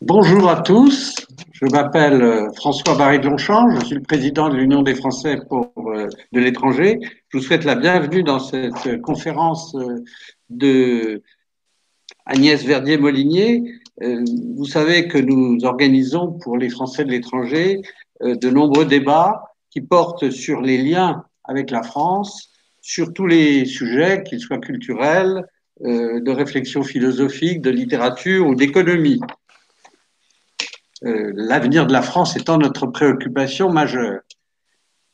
Bonjour à tous, je m'appelle François-Barry de Longchamp, je suis le président de l'Union des Français de l'étranger. Je vous souhaite la bienvenue dans cette conférence de Agnès Verdier-Molinier. Vous savez que nous organisons pour les Français de l'étranger de nombreux débats qui portent sur les liens avec la France, sur tous les sujets, qu'ils soient culturels, de réflexion philosophique, de littérature ou d'économie. L'avenir de la France étant notre préoccupation majeure.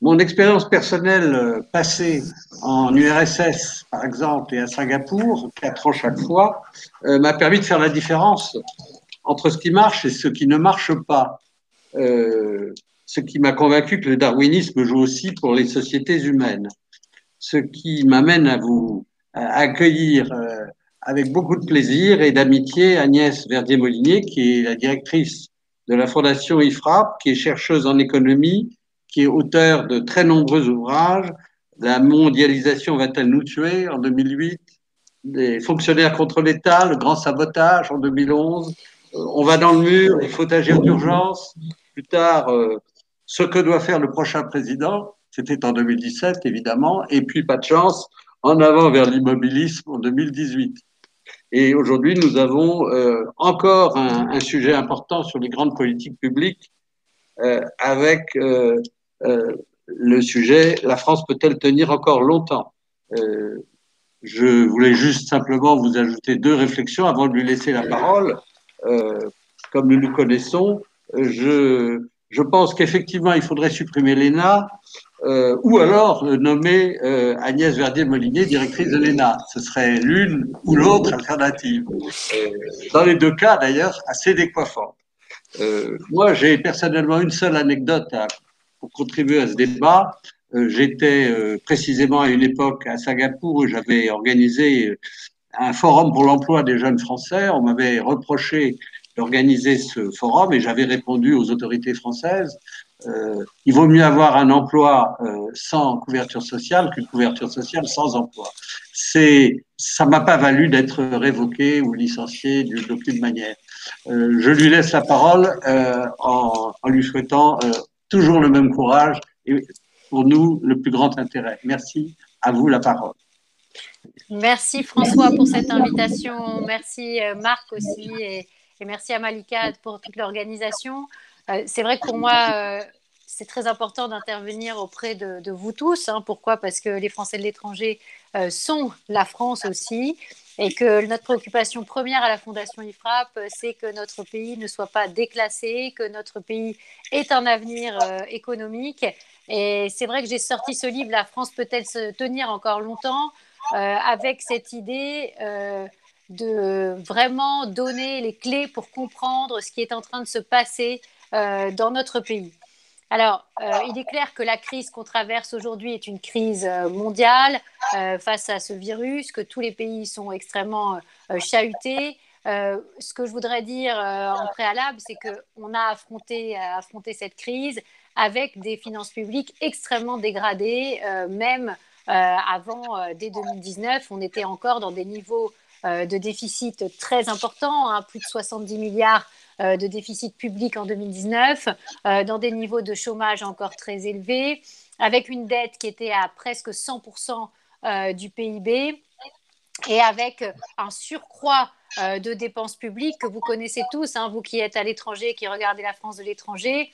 Mon expérience personnelle passée en URSS, par exemple, et à Singapour, 4 ans chaque fois, m'a permis de faire la différence entre ce qui marche et ce qui ne marche pas. Ce qui m'a convaincu que le darwinisme joue aussi pour les sociétés humaines. Ce qui m'amène à accueillir avec beaucoup de plaisir et d'amitié Agnès Verdier-Molinier, qui est la directrice de la Fondation IFRAP, qui est chercheuse en économie, qui est auteure de très nombreux ouvrages. La mondialisation va-t-elle nous tuer en 2008? Les fonctionnaires contre l'État, le grand sabotage en 2011. On va dans le mur, il faut agir d'urgence. Plus tard, ce que doit faire le prochain président, c'était en 2017 évidemment, et puis pas de chance, en avant vers l'immobilisme en 2018. Et aujourd'hui, nous avons encore un sujet important sur les grandes politiques publiques avec le sujet la France peut-elle tenir encore longtemps. Je voulais juste simplement vous ajouter deux réflexions avant de lui laisser la parole. Euh, Comme nous nous connaissons, je pense qu'effectivement, il faudrait supprimer l'ENA ou alors nommer Agnès Verdier-Molinier directrice de l'ENA. Ce serait l'une ou l'autre alternative. Dans les deux cas, d'ailleurs, assez décoiffante. Moi, j'ai personnellement une seule anecdote pour contribuer à ce débat. J'étais précisément à une époque à Singapour où j'avais organisé un forum pour l'emploi des jeunes Français. On m'avait reproché d'organiser ce forum et j'avais répondu aux autorités françaises. Il vaut mieux avoir un emploi sans couverture sociale qu'une couverture sociale sans emploi. Ça m'a pas valu d'être révoqué ou licencié d'aucune manière. Je lui laisse la parole en lui souhaitant toujours le même courage et pour nous le plus grand intérêt. Merci. À vous la parole. Merci François pour cette invitation. Merci Marc aussi et merci à Malika pour toute l'organisation. C'est vrai que pour moi, c'est très important d'intervenir auprès de vous tous. Pourquoi? Parce que les Français de l'étranger sont la France aussi et que notre préoccupation première à la Fondation IFRAP, c'est que notre pays ne soit pas déclassé, que notre pays ait un avenir économique. Et c'est vrai que j'ai sorti ce livre, La France peut-elle se tenir encore longtemps? Avec cette idée de vraiment donner les clés pour comprendre ce qui est en train de se passer dans notre pays. Alors, il est clair que la crise qu'on traverse aujourd'hui est une crise mondiale face à ce virus, que tous les pays sont extrêmement chahutés. Ce que je voudrais dire en préalable, c'est qu'on a affronté cette crise avec des finances publiques extrêmement dégradées, même dès 2019, on était encore dans des niveaux de déficit très importants, plus de 70 milliards de déficit public en 2019, dans des niveaux de chômage encore très élevés, avec une dette qui était à presque 100% du PIB et avec un surcroît de dépenses publiques que vous connaissez tous, vous qui êtes à l'étranger, qui regardez la France de l'étranger.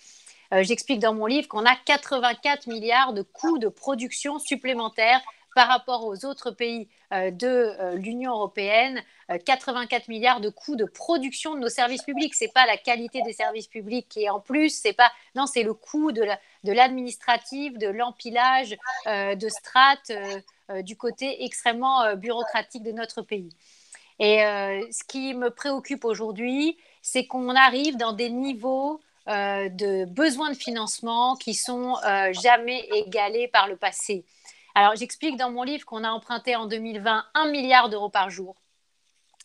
J'explique dans mon livre qu'on a 84 milliards de coûts de production supplémentaires par rapport aux autres pays de l'Union européenne, 84 milliards de coûts de production de nos services publics. Ce n'est pas la qualité des services publics qui est en plus, c'est le coût de l'administratif, de l'empilage de strates du côté extrêmement bureaucratique de notre pays. Et ce qui me préoccupe aujourd'hui, c'est qu'on arrive dans des niveaux de besoins de financement qui sont jamais égalés par le passé. Alors, j'explique dans mon livre qu'on a emprunté en 2020 1 milliard d'euros par jour.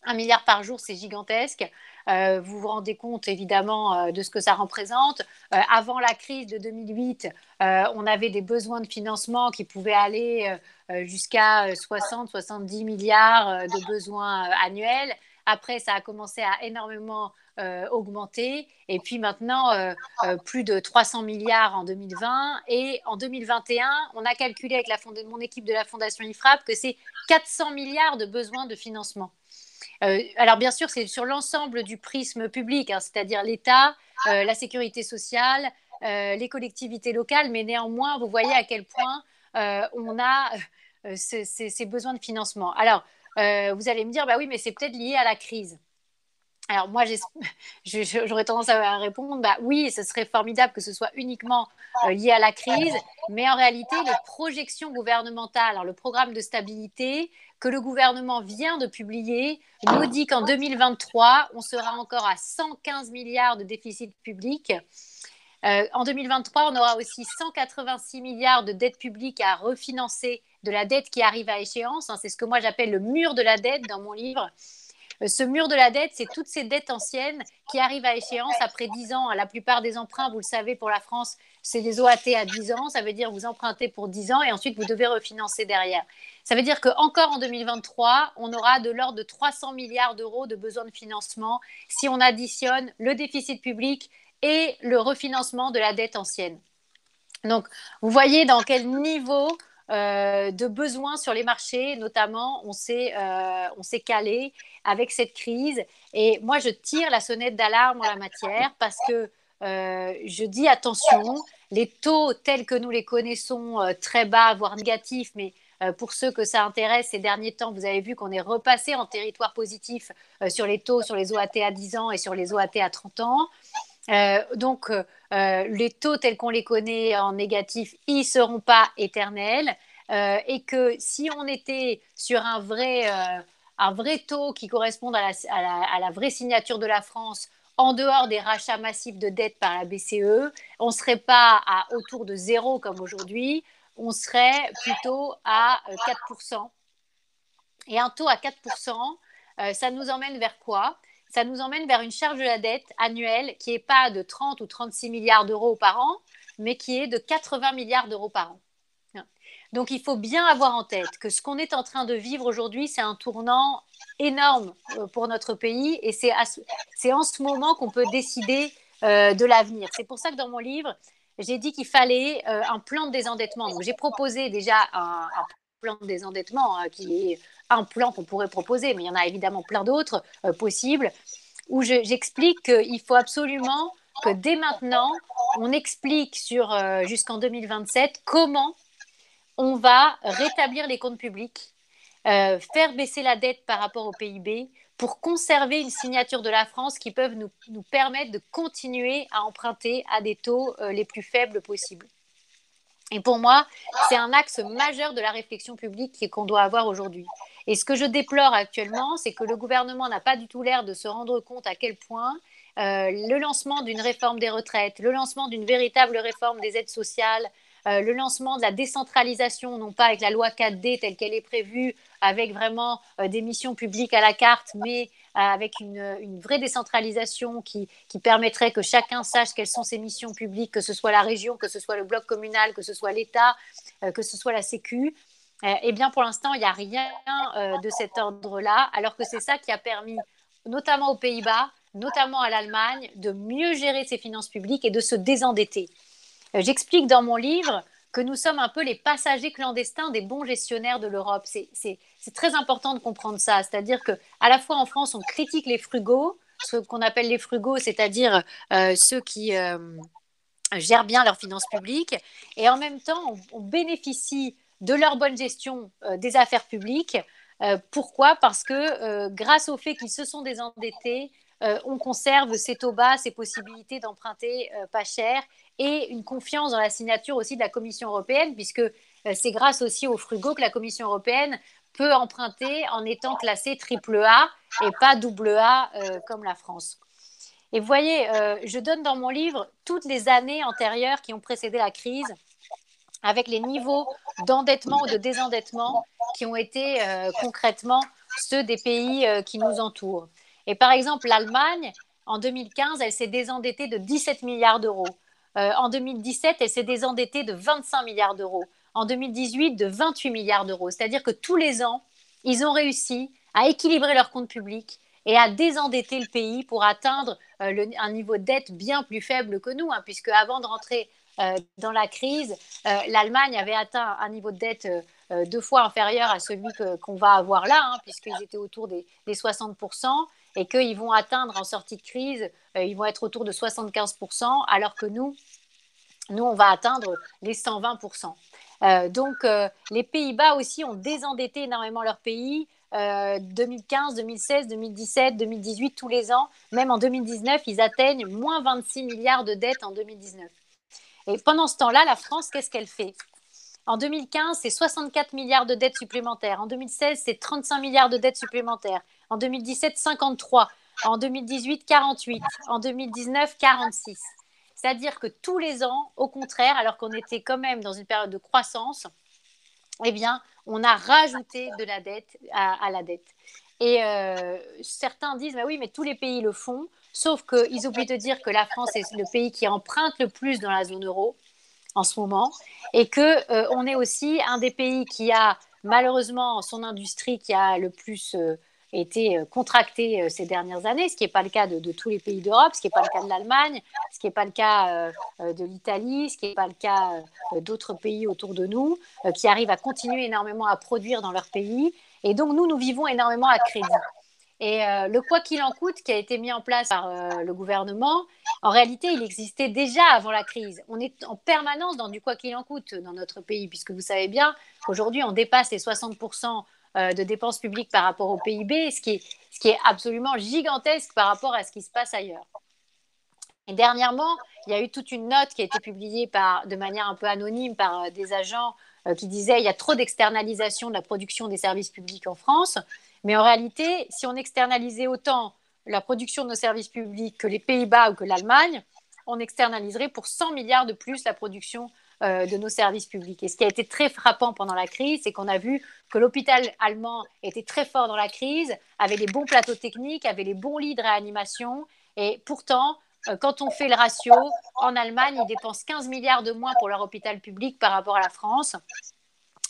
1 milliard par jour, c'est gigantesque. Vous vous rendez compte évidemment de ce que ça représente. Avant la crise de 2008, on avait des besoins de financement qui pouvaient aller jusqu'à 60-70 milliards de besoins annuels. Après, ça a commencé à énormément augmenté. Et puis maintenant, plus de 300 milliards en 2020. Et en 2021, on a calculé avec mon équipe de la Fondation IFRAP que c'est 400 milliards de besoins de financement. Alors bien sûr, c'est sur l'ensemble du prisme public, hein, c'est-à-dire l'État, la sécurité sociale, les collectivités locales, mais néanmoins, vous voyez à quel point on a ces besoins de financement. Alors, vous allez me dire, bah oui, mais c'est peut-être lié à la crise. Alors moi, j'aurais tendance à répondre, bah oui, ce serait formidable que ce soit uniquement lié à la crise, mais en réalité, les projections gouvernementales, alors le programme de stabilité que le gouvernement vient de publier, nous dit qu'en 2023, on sera encore à 115 milliards de déficit public. En 2023, on aura aussi 186 milliards de dette publique à refinancer, de la dette qui arrive à échéance. C'est ce que moi j'appelle le mur de la dette dans mon livre. Ce mur de la dette, c'est toutes ces dettes anciennes qui arrivent à échéance après 10 ans. La plupart des emprunts, vous le savez, pour la France, c'est des OAT à 10 ans. Ça veut dire que vous empruntez pour 10 ans et ensuite vous devez refinancer derrière. Ça veut dire qu'encore en 2023, on aura de l'ordre de 300 milliards d'euros de besoins de financement si on additionne le déficit public et le refinancement de la dette ancienne. Donc, vous voyez dans quel niveau de besoins sur les marchés, notamment, on s'est calé avec cette crise. Et moi, je tire la sonnette d'alarme en la matière parce que je dis attention, les taux tels que nous les connaissons, très bas, voire négatifs, mais pour ceux que ça intéresse, ces derniers temps, vous avez vu qu'on est repassé en territoire positif sur les taux, sur les OAT à 10 ans et sur les OAT à 30 ans. Donc, les taux tels qu'on les connaît en négatif, ils ne seront pas éternels. Et que si on était sur un vrai taux qui corresponde à la vraie signature de la France, en dehors des rachats massifs de dettes par la BCE, on ne serait pas autour de zéro comme aujourd'hui, on serait plutôt à 4%. Et un taux à 4%, ça nous emmène vers quoi? Ça nous emmène vers une charge de la dette annuelle qui n'est pas de 30 ou 36 milliards d'euros par an, mais qui est de 80 milliards d'euros par an. Donc, il faut bien avoir en tête que ce qu'on est en train de vivre aujourd'hui, c'est un tournant énorme pour notre pays et c'est en ce moment qu'on peut décider de l'avenir. C'est pour ça que dans mon livre, j'ai dit qu'il fallait un plan de désendettement. Donc, j'ai proposé déjà un plan de désendettement qui est un plan qu'on pourrait proposer, mais il y en a évidemment plein d'autres possibles, où j'explique qu'il faut absolument que dès maintenant, on explique jusqu'en 2027 comment on va rétablir les comptes publics, faire baisser la dette par rapport au PIB pour conserver une signature de la France qui peuvent nous permettre de continuer à emprunter à des taux les plus faibles possibles. Et pour moi, c'est un axe majeur de la réflexion publique qu'on doit avoir aujourd'hui. Et ce que je déplore actuellement, c'est que le gouvernement n'a pas du tout l'air de se rendre compte à quel point le lancement d'une réforme des retraites, le lancement d'une véritable réforme des aides sociales, le lancement de la décentralisation, non pas avec la loi 4D telle qu'elle est prévue, avec vraiment des missions publiques à la carte, mais avec une vraie décentralisation qui permettrait que chacun sache quelles sont ses missions publiques, que ce soit la région, que ce soit le bloc communal, que ce soit l'État, que ce soit la Sécu. Eh bien, pour l'instant, il n'y a rien de cet ordre-là, alors que c'est ça qui a permis, notamment aux Pays-Bas, notamment à l'Allemagne, de mieux gérer ses finances publiques et de se désendetter. J'explique dans mon livre que nous sommes un peu les passagers clandestins des bons gestionnaires de l'Europe. C'est très important de comprendre ça. C'est-à-dire qu'à la fois en France, on critique les frugaux, ce qu'on appelle les frugaux, c'est-à-dire ceux qui gèrent bien leurs finances publiques, et en même temps, on bénéficie de leur bonne gestion des affaires publiques. Pourquoi? Parce que grâce au fait qu'ils se sont désendettés, on conserve ces taux bas, ces possibilités d'emprunter pas cher et une confiance dans la signature aussi de la Commission européenne, puisque c'est grâce aussi aux frugaux que la Commission européenne peut emprunter en étant classée triple A et pas double A comme la France. Et vous voyez, je donne dans mon livre toutes les années antérieures qui ont précédé la crise, avec les niveaux d'endettement ou de désendettement qui ont été concrètement ceux des pays qui nous entourent. Et par exemple, l'Allemagne, en 2015, elle s'est désendettée de 17 milliards d'euros. En 2017, elle s'est désendettée de 25 milliards d'euros. En 2018, de 28 milliards d'euros. C'est-à-dire que tous les ans, ils ont réussi à équilibrer leurs comptes publics et à désendetter le pays pour atteindre un niveau de dette bien plus faible que nous, hein, puisque avant de rentrer dans la crise, l'Allemagne avait atteint un niveau de dette 2 fois inférieur à celui qu'on va avoir là, hein, puisqu'ils étaient autour des 60%, et qu'ils vont atteindre en sortie de crise, ils vont être autour de 75%, alors que nous, on va atteindre les 120%. Les Pays-Bas aussi ont désendetté énormément leur pays. 2015, 2016, 2017, 2018, tous les ans. Même en 2019, ils atteignent moins 26 milliards de dettes en 2019. Et pendant ce temps-là, la France, qu'est-ce qu'elle fait? En 2015, c'est 64 milliards de dettes supplémentaires. En 2016, c'est 35 milliards de dettes supplémentaires. En 2017, 53. En 2018, 48. En 2019, 46. C'est-à-dire que tous les ans, au contraire, alors qu'on était quand même dans une période de croissance, eh bien, on a rajouté de la dette à la dette. Et certains disent, bah oui, mais tous les pays le font, sauf qu'ils oublient de dire que la France est le pays qui emprunte le plus dans la zone euro en ce moment, et qu'on est aussi un des pays qui a malheureusement son industrie qui a le plus été contractée ces dernières années, ce qui n'est pas le cas de tous les pays d'Europe, ce qui n'est pas le cas de l'Allemagne, ce qui n'est pas le cas de l'Italie, ce qui n'est pas le cas d'autres pays autour de nous, qui arrivent à continuer énormément à produire dans leur pays. Et donc nous vivons énormément à crédit. Et le quoi qu'il en coûte qui a été mis en place par le gouvernement, en réalité, il existait déjà avant la crise. On est en permanence dans du quoi qu'il en coûte dans notre pays, puisque vous savez bien qu'aujourd'hui, on dépasse les 60% de dépenses publiques par rapport au PIB, ce qui est absolument gigantesque par rapport à ce qui se passe ailleurs. Et dernièrement, il y a eu toute une note qui a été publiée de manière un peu anonyme par des agents qui disaient qu'il y a trop d'externalisation de la production des services publics en France. Mais en réalité, si on externalisait autant la production de nos services publics que les Pays-Bas ou que l'Allemagne, on externaliserait pour 100 milliards de plus la production de nos services publics. Et ce qui a été très frappant pendant la crise, c'est qu'on a vu que l'hôpital allemand était très fort dans la crise, avait les bons plateaux techniques, avait les bons lits de réanimation. Et pourtant, quand on fait le ratio, en Allemagne, ils dépensent 15 milliards de moins pour leur hôpital public par rapport à la France.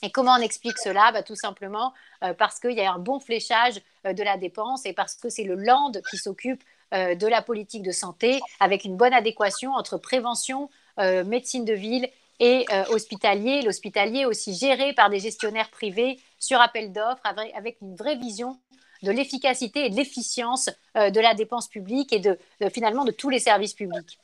Et comment on explique cela? Tout simplement parce qu'il y a un bon fléchage de la dépense et parce que c'est le Land qui s'occupe de la politique de santé avec une bonne adéquation entre prévention, médecine de ville et hospitalier. L'hospitalier est aussi géré par des gestionnaires privés sur appel d'offres avec une vraie vision de l'efficacité et de l'efficience de la dépense publique et finalement de tous les services publics.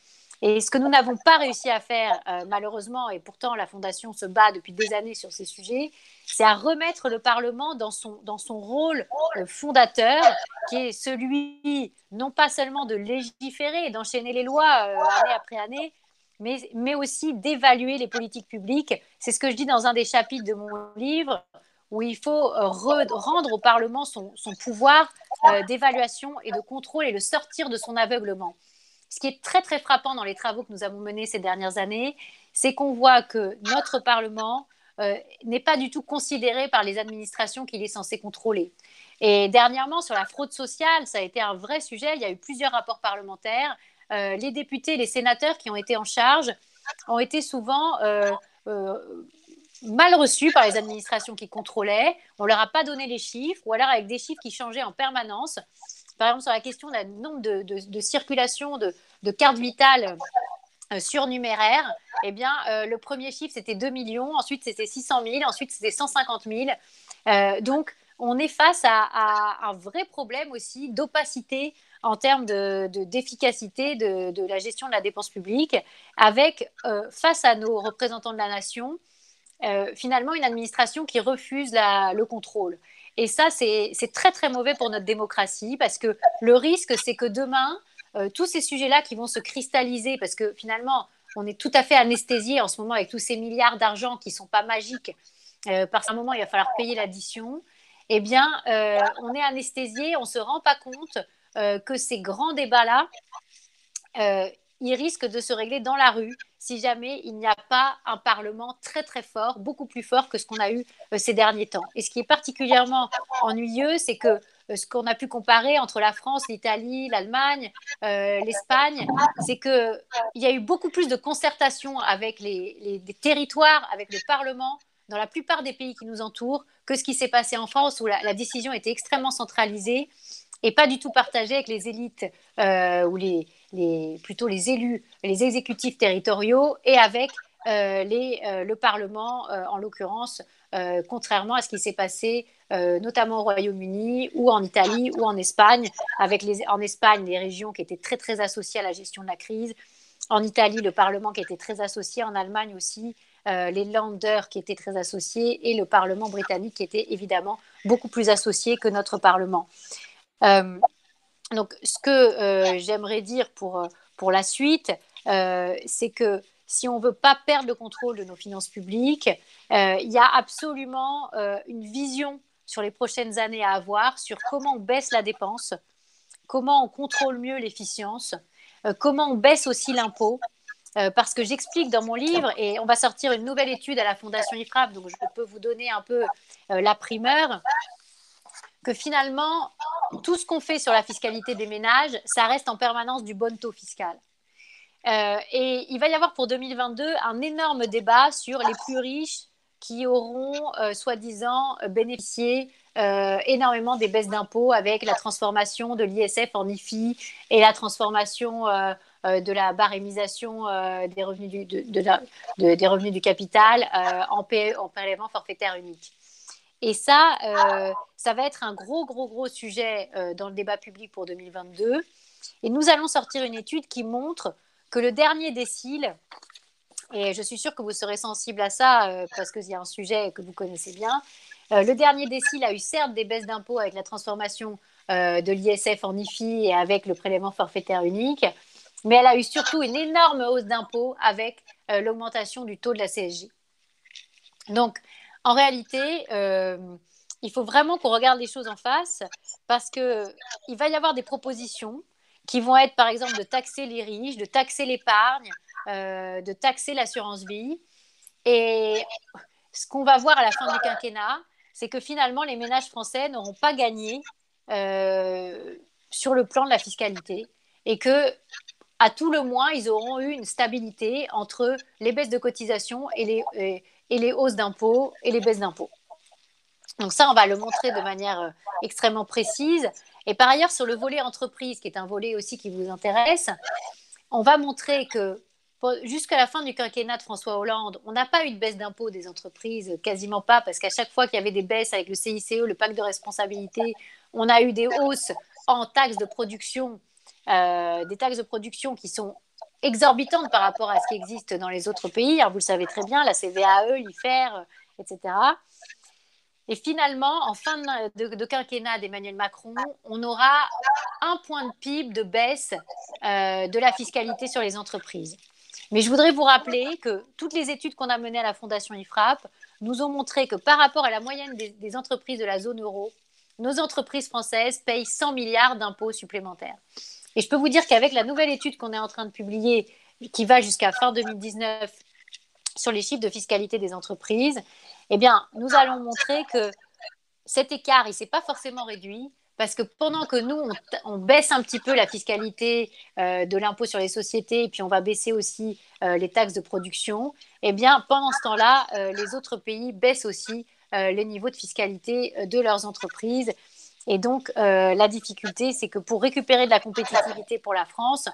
Et ce que nous n'avons pas réussi à faire, malheureusement, et pourtant la Fondation se bat depuis des années sur ces sujets, c'est à remettre le Parlement dans son rôle fondateur, qui est celui non pas seulement de légiférer et d'enchaîner les lois année après année, mais aussi d'évaluer les politiques publiques. C'est ce que je dis dans un des chapitres de mon livre, où il faut rendre au Parlement son pouvoir d'évaluation et de contrôle et le sortir de son aveuglement. Ce qui est très, très frappant dans les travaux que nous avons menés ces dernières années, c'est qu'on voit que notre Parlement n'est pas du tout considéré par les administrations qu'il est censé contrôler. Et dernièrement, sur la fraude sociale, ça a été un vrai sujet. Il y a eu plusieurs rapports parlementaires. Les députés, les sénateurs qui ont été en charge ont été souvent mal reçus par les administrations qui contrôlaient. On ne leur a pas donné les chiffres, ou alors avec des chiffres qui changeaient en permanence. Par exemple, sur la question du nombre de circulation de cartes vitales surnuméraires, eh bien, le premier chiffre, c'était 2 millions, ensuite, c'était 600 000, ensuite, c'était 150 000. Donc, on est face à un vrai problème aussi d'opacité en termes d'efficacité de la gestion de la dépense publique, avec, face à nos représentants de la nation, finalement, une administration qui refuse le contrôle. Et ça, c'est très, très mauvais pour notre démocratie parce que le risque, c'est que demain, tous ces sujets-là qui vont se cristalliser, parce que finalement, on est tout à fait anesthésié en ce moment avec tous ces milliards d'argent qui ne sont pas magiques, parce qu'à un moment, il va falloir payer l'addition. Eh bien, on est anesthésié, on ne se rend pas compte que ces grands débats-là, ils risquent de se régler dans la rue si jamais il n'y a pas un Parlement très très fort, beaucoup plus fort que ce qu'on a eu ces derniers temps. Et ce qui est particulièrement ennuyeux, c'est que ce qu'on a pu comparer entre la France, l'Italie, l'Allemagne, l'Espagne, c'est qu'il y a eu beaucoup plus de concertation avec les territoires, avec le Parlement, dans la plupart des pays qui nous entourent, que ce qui s'est passé en France, où la décision était extrêmement centralisée et pas du tout partagé avec les élites ou plutôt les élus, les exécutifs territoriaux et avec le Parlement, en l'occurrence, contrairement à ce qui s'est passé notamment au Royaume-Uni ou en Italie ou en Espagne, avec en Espagne les régions qui étaient très très associées à la gestion de la crise, en Italie le Parlement qui était très associé, en Allemagne aussi les Länder qui étaient très associés et le Parlement britannique qui était évidemment beaucoup plus associé que notre Parlement. Donc ce que j'aimerais dire pour la suite, c'est que si on ne veut pas perdre le contrôle de nos finances publiques, il y a absolument une vision sur les prochaines années à avoir sur comment on baisse la dépense, comment on contrôle mieux l'efficience, comment on baisse aussi l'impôt. Parce que j'explique dans mon livre, et on va sortir une nouvelle étude à la Fondation IFRAP, donc je peux vous donner un peu la primeur, que finalement, tout ce qu'on fait sur la fiscalité des ménages, ça reste en permanence du bon taux fiscal. Et il va y avoir pour 2022 un énorme débat sur les plus riches qui auront, soi-disant, bénéficié énormément des baisses d'impôts avec la transformation de l'ISF en IFI et la transformation de la barémisation des revenus des revenus du capital en prélèvement forfaitaire unique. Et ça va être un gros sujet dans le débat public pour 2022. Et nous allons sortir une étude qui montre que le dernier décile, et je suis sûre que vous serez sensible à ça parce qu'il y a un sujet que vous connaissez bien, le dernier décile a eu certes des baisses d'impôts avec la transformation de l'ISF en IFI et avec le prélèvement forfaitaire unique, mais elle a eu surtout une énorme hausse d'impôts avec l'augmentation du taux de la CSG. Donc, en réalité, il faut vraiment qu'on regarde les choses en face parce qu'il va y avoir des propositions qui vont être, par exemple, de taxer les riches, de taxer l'épargne, de taxer l'assurance vie. Et ce qu'on va voir à la fin du quinquennat, c'est que finalement, les ménages français n'auront pas gagné sur le plan de la fiscalité et que, à tout le moins, ils auront eu une stabilité entre les baisses de cotisations et les hausses d'impôts et les baisses d'impôts. Donc ça, on va le montrer de manière extrêmement précise. Et par ailleurs, sur le volet entreprise, qui est un volet aussi qui vous intéresse, on va montrer que jusqu'à la fin du quinquennat de François Hollande, on n'a pas eu de baisse d'impôts des entreprises, quasiment pas, parce qu'à chaque fois qu'il y avait des baisses avec le CICE, le pacte de responsabilité, on a eu des hausses en taxes de production, des taxes de production qui sont exorbitantes par rapport à ce qui existe dans les autres pays. Alors, vous le savez très bien, la CVAE, l'IFER, etc. Et finalement, en fin de quinquennat d'Emmanuel Macron, on aura 1 point de PIB de baisse de la fiscalité sur les entreprises. Mais je voudrais vous rappeler que toutes les études qu'on a menées à la Fondation IFRAP nous ont montré que par rapport à la moyenne des entreprises de la zone euro, nos entreprises françaises payent 100 milliards d'impôts supplémentaires. Et je peux vous dire qu'avec la nouvelle étude qu'on est en train de publier, qui va jusqu'à fin 2019 sur les chiffres de fiscalité des entreprises, eh bien, nous allons montrer que cet écart, il ne s'est pas forcément réduit parce que pendant que nous, on baisse un petit peu la fiscalité de l'impôt sur les sociétés et puis on va baisser aussi les taxes de production, eh bien, pendant ce temps-là, les autres pays baissent aussi les niveaux de fiscalité de leurs entreprises. Et donc, la difficulté, c'est que pour récupérer de la compétitivité pour la France,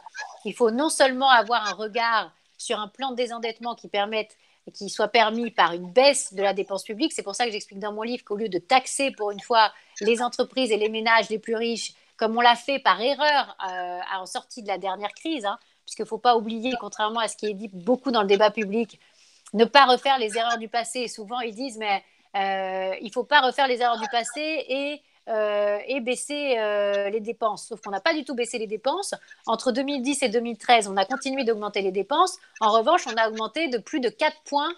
il faut non seulement avoir un regard sur un plan de désendettement qui soit permis par une baisse de la dépense publique. C'est pour ça que j'explique dans mon livre qu'au lieu de taxer pour une fois les entreprises et les ménages les plus riches, comme on l'a fait par erreur en sortie de la dernière crise, puisqu'il ne faut pas oublier, contrairement à ce qui est dit beaucoup dans le débat public, ne pas refaire les erreurs du passé. Et souvent, ils disent, mais il ne faut pas refaire les erreurs du passé et baisser les dépenses. Sauf qu'on n'a pas du tout baissé les dépenses. Entre 2010 et 2013, on a continué d'augmenter les dépenses. En revanche, on a augmenté de plus de 4 points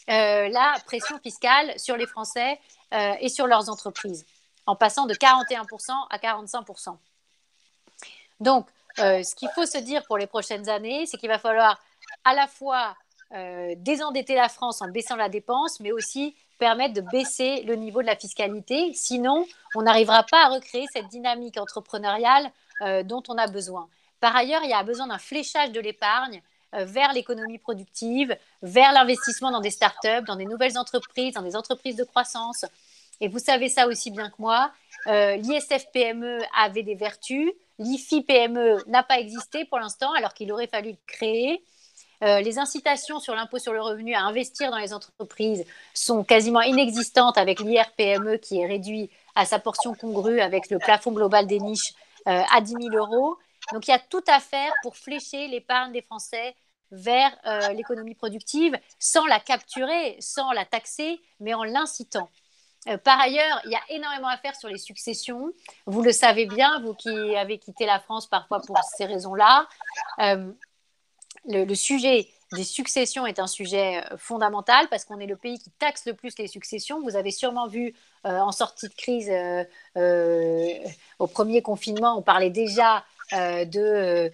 la pression fiscale sur les Français et sur leurs entreprises, en passant de 41% à 45%. Donc, ce qu'il faut se dire pour les prochaines années, c'est qu'il va falloir à la fois désendetter la France en baissant la dépense, mais aussi permettre de baisser le niveau de la fiscalité. Sinon, on n'arrivera pas à recréer cette dynamique entrepreneuriale dont on a besoin. Par ailleurs, il y a besoin d'un fléchage de l'épargne vers l'économie productive, vers l'investissement dans des startups, dans des nouvelles entreprises, dans des entreprises de croissance. Et vous savez ça aussi bien que moi, L'ISF-PME avait des vertus. L'IFI-PME n'a pas existé pour l'instant, alors qu'il aurait fallu le créer. Les incitations sur l'impôt sur le revenu à investir dans les entreprises sont quasiment inexistantes avec l'IR-PME qui est réduit à sa portion congrue avec le plafond global des niches à 10 000 euros. Donc il y a tout à faire pour flécher l'épargne des Français vers l'économie productive sans la capturer, sans la taxer, mais en l'incitant. Par ailleurs, il y a énormément à faire sur les successions. Vous le savez bien, vous qui avez quitté la France parfois pour ces raisons-là. Euh, le sujet des successions est un sujet fondamental parce qu'on est le pays qui taxe le plus les successions. Vous avez sûrement vu en sortie de crise, au premier confinement, on parlait déjà de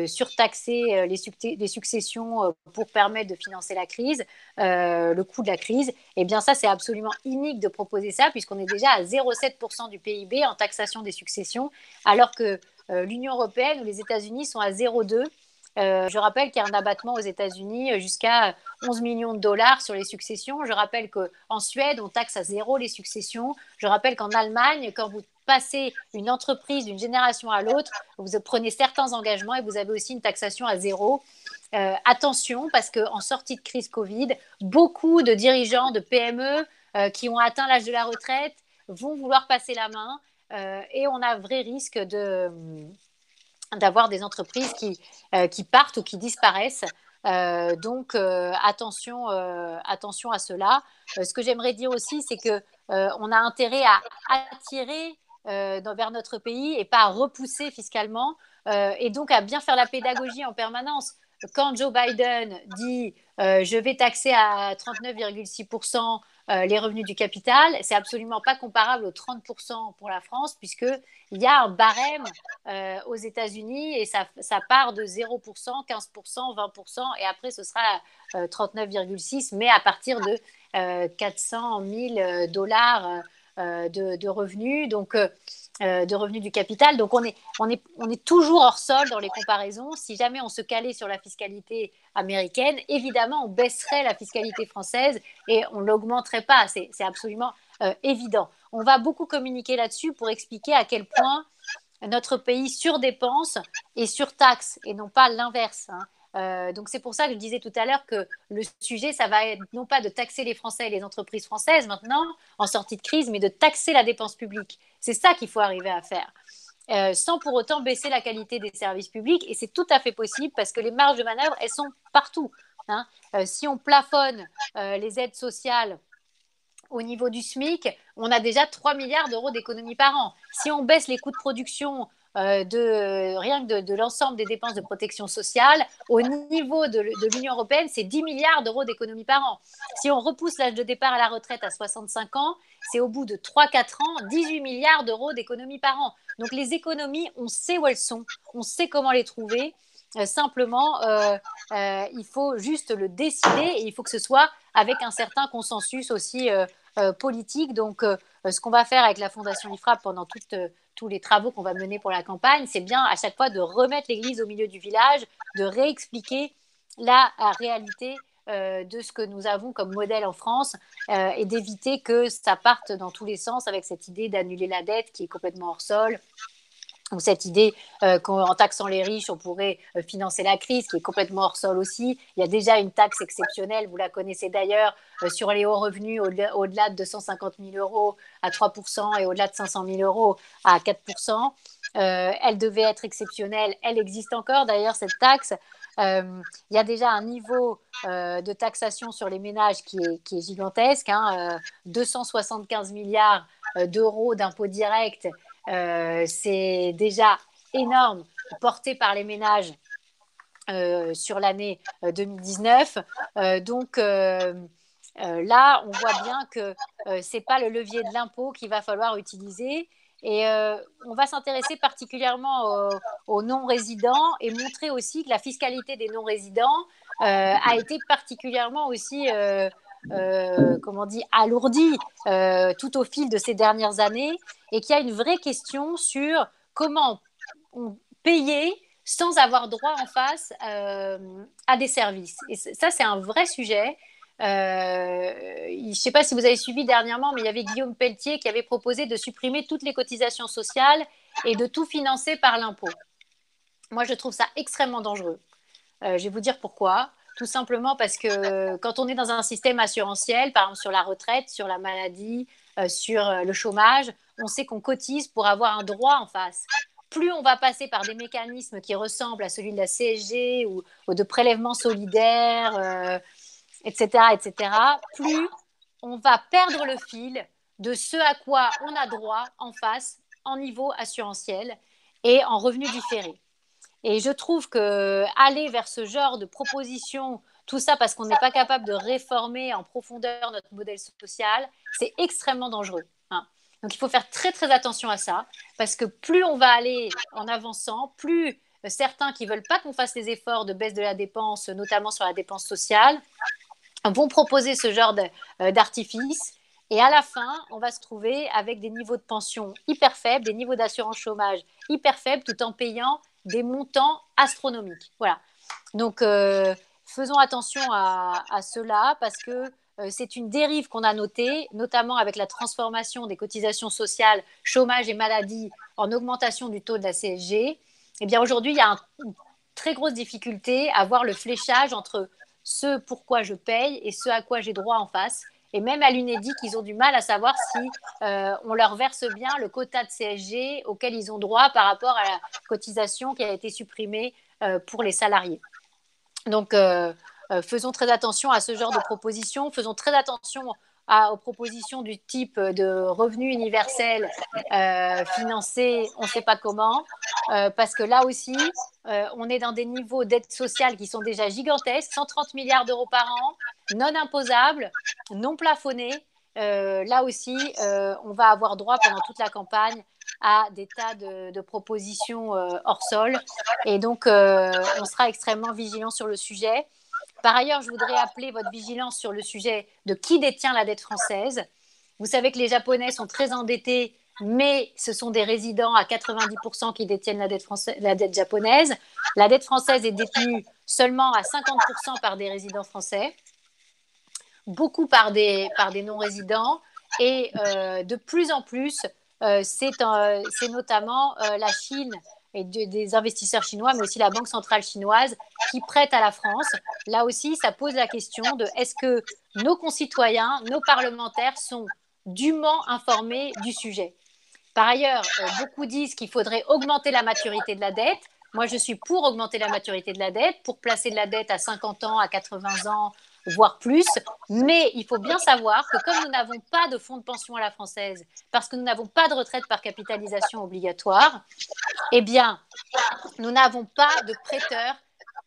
surtaxer les successions pour permettre de financer la crise, le coût de la crise. Eh bien ça, c'est absolument inique de proposer ça puisqu'on est déjà à 0,7% du PIB en taxation des successions, alors que l'Union européenne ou les États-Unis sont à 0,2%. Je rappelle qu'il y a un abattement aux États-Unis jusqu'à 11 millions de dollars sur les successions. Je rappelle qu'en Suède, on taxe à zéro les successions. Je rappelle qu'en Allemagne, quand vous passez une entreprise d'une génération à l'autre, vous prenez certains engagements et vous avez aussi une taxation à zéro. Attention, parce qu'en sortie de crise Covid, beaucoup de dirigeants de PME qui ont atteint l'âge de la retraite vont vouloir passer la main et on a un vrai risque d'avoir des entreprises qui partent ou qui disparaissent. Donc, attention à cela. Ce que j'aimerais dire aussi, c'est qu'on a intérêt à attirer vers notre pays et pas à repousser fiscalement et donc à bien faire la pédagogie en permanence. Quand Joe Biden dit je vais taxer à 39,6% les revenus du capital, c'est absolument pas comparable aux 30% pour la France puisqu'il y a un barème aux États-Unis et ça part de 0%, 15%, 20% et après ce sera 39,6 mais à partir de 400 000 dollars de revenus, donc de revenus du capital. Donc on est toujours hors sol dans les comparaisons. Si jamais on se calait sur la fiscalité américaine, évidemment on baisserait la fiscalité française et on ne l'augmenterait pas. C'est absolument évident. On va beaucoup communiquer là-dessus pour expliquer à quel point notre pays surdépense et surtaxe et non pas l'inverse. Donc c'est pour ça que je disais tout à l'heure que le sujet, ça va être non pas de taxer les Français et les entreprises françaises maintenant en sortie de crise, mais de taxer la dépense publique. C'est ça qu'il faut arriver à faire. Sans pour autant baisser la qualité des services publics. Et c'est tout à fait possible parce que les marges de manœuvre, elles sont partout. Si on plafonne les aides sociales au niveau du SMIC, on a déjà 3 milliards d'euros d'économies par an. Si on baisse les coûts de production rien que de l'ensemble des dépenses de protection sociale, au niveau de l'Union européenne, c'est 10 milliards d'euros d'économies par an. Si on repousse l'âge de départ à la retraite à 65 ans, c'est au bout de 3-4 ans, 18 milliards d'euros d'économies par an. Donc les économies, on sait où elles sont, on sait comment les trouver. Simplement, il faut juste le décider et il faut que ce soit avec un certain consensus aussi politique. Donc, ce qu'on va faire avec la Fondation IFRAP pendant tous les travaux qu'on va mener pour la campagne, c'est bien à chaque fois de remettre l'église au milieu du village, de réexpliquer la réalité de ce que nous avons comme modèle en France et d'éviter que ça parte dans tous les sens avec cette idée d'annuler la dette qui est complètement hors sol. Ou cette idée qu'en taxant les riches, on pourrait financer la crise, qui est complètement hors sol aussi. Il y a déjà une taxe exceptionnelle, vous la connaissez d'ailleurs, sur les hauts revenus au-delà de 250 000 euros à 3% et au-delà de 500 000 euros à 4%. Elle devait être exceptionnelle, elle existe encore d'ailleurs, cette taxe. Il y a déjà un niveau de taxation sur les ménages qui est gigantesque, 275 milliards d'euros d'impôts directs. C'est déjà énorme porté par les ménages sur l'année 2019. Donc là, on voit bien que ce n'est pas le levier de l'impôt qu'il va falloir utiliser. Et on va s'intéresser particulièrement aux non-résidents et montrer aussi que la fiscalité des non-résidents a été particulièrement aussi comment on dit, alourdie tout au fil de ces dernières années et qu'il y a une vraie question sur comment on payer sans avoir droit en face à des services. Et ça, c'est un vrai sujet. je ne sais pas si vous avez suivi dernièrement, mais il y avait Guillaume Pelletier qui avait proposé de supprimer toutes les cotisations sociales et de tout financer par l'impôt. Moi, je trouve ça extrêmement dangereux. Je vais vous dire pourquoi. Tout simplement parce que quand on est dans un système assurantiel, par exemple sur la retraite, sur la maladie, sur le chômage, on sait qu'on cotise pour avoir un droit en face. Plus on va passer par des mécanismes qui ressemblent à celui de la CSG ou de prélèvement solidaire, etc., etc., plus on va perdre le fil de ce à quoi on a droit en face en niveau assurantiel et en revenu différé. Et je trouve que aller vers ce genre de proposition, tout ça parce qu'on n'est pas capable de réformer en profondeur notre modèle social, c'est extrêmement dangereux, hein. Donc il faut faire très très attention à ça, parce que plus on va aller en avançant, plus certains qui veulent pas qu'on fasse les efforts de baisse de la dépense, notamment sur la dépense sociale, vont proposer ce genre d'artifice. Et à la fin, on va se trouver avec des niveaux de pension hyper faibles, des niveaux d'assurance chômage hyper faibles, tout en payant des montants astronomiques. Voilà. Donc, faisons attention à cela, parce que c'est une dérive qu'on a notée, notamment avec la transformation des cotisations sociales, chômage et maladie en augmentation du taux de la CSG. Eh bien, aujourd'hui, il y a une très grosse difficulté à voir le fléchage entre ce pourquoi je paye et ce à quoi j'ai droit en face. Et même à l'UNEDIC, ils ont du mal à savoir si on leur verse bien le quota de CSG auquel ils ont droit par rapport à la cotisation qui a été supprimée pour les salariés. Donc, faisons très attention à ce genre de propositions. Faisons très attention aux propositions du type de revenu universel financé, on ne sait pas comment, parce que là aussi, on est dans des niveaux d'aide sociale qui sont déjà gigantesques, 130 milliards d'euros par an, non imposables, non plafonnés. Là aussi, on va avoir droit pendant toute la campagne à des tas de propositions hors sol. Et donc, on sera extrêmement vigilant sur le sujet. Par ailleurs, je voudrais appeler votre vigilance sur le sujet de qui détient la dette française. Vous savez que les Japonais sont très endettés, mais ce sont des résidents à 90% qui détiennent la dette japonaise. La dette française est détenue seulement à 50% par des résidents français, beaucoup par des non-résidents, et de plus en plus, c'est notamment la Chine et des investisseurs chinois, mais aussi la Banque centrale chinoise qui prête à la France. Là aussi, ça pose la question de est-ce que nos concitoyens, nos parlementaires sont dûment informés du sujet. Par ailleurs, beaucoup disent qu'il faudrait augmenter la maturité de la dette. Moi, je suis pour augmenter la maturité de la dette, pour placer de la dette à 50 ans, à 80 ans, voire plus. Mais il faut bien savoir que comme nous n'avons pas de fonds de pension à la française, parce que nous n'avons pas de retraite par capitalisation obligatoire, eh bien, nous n'avons pas de prêteurs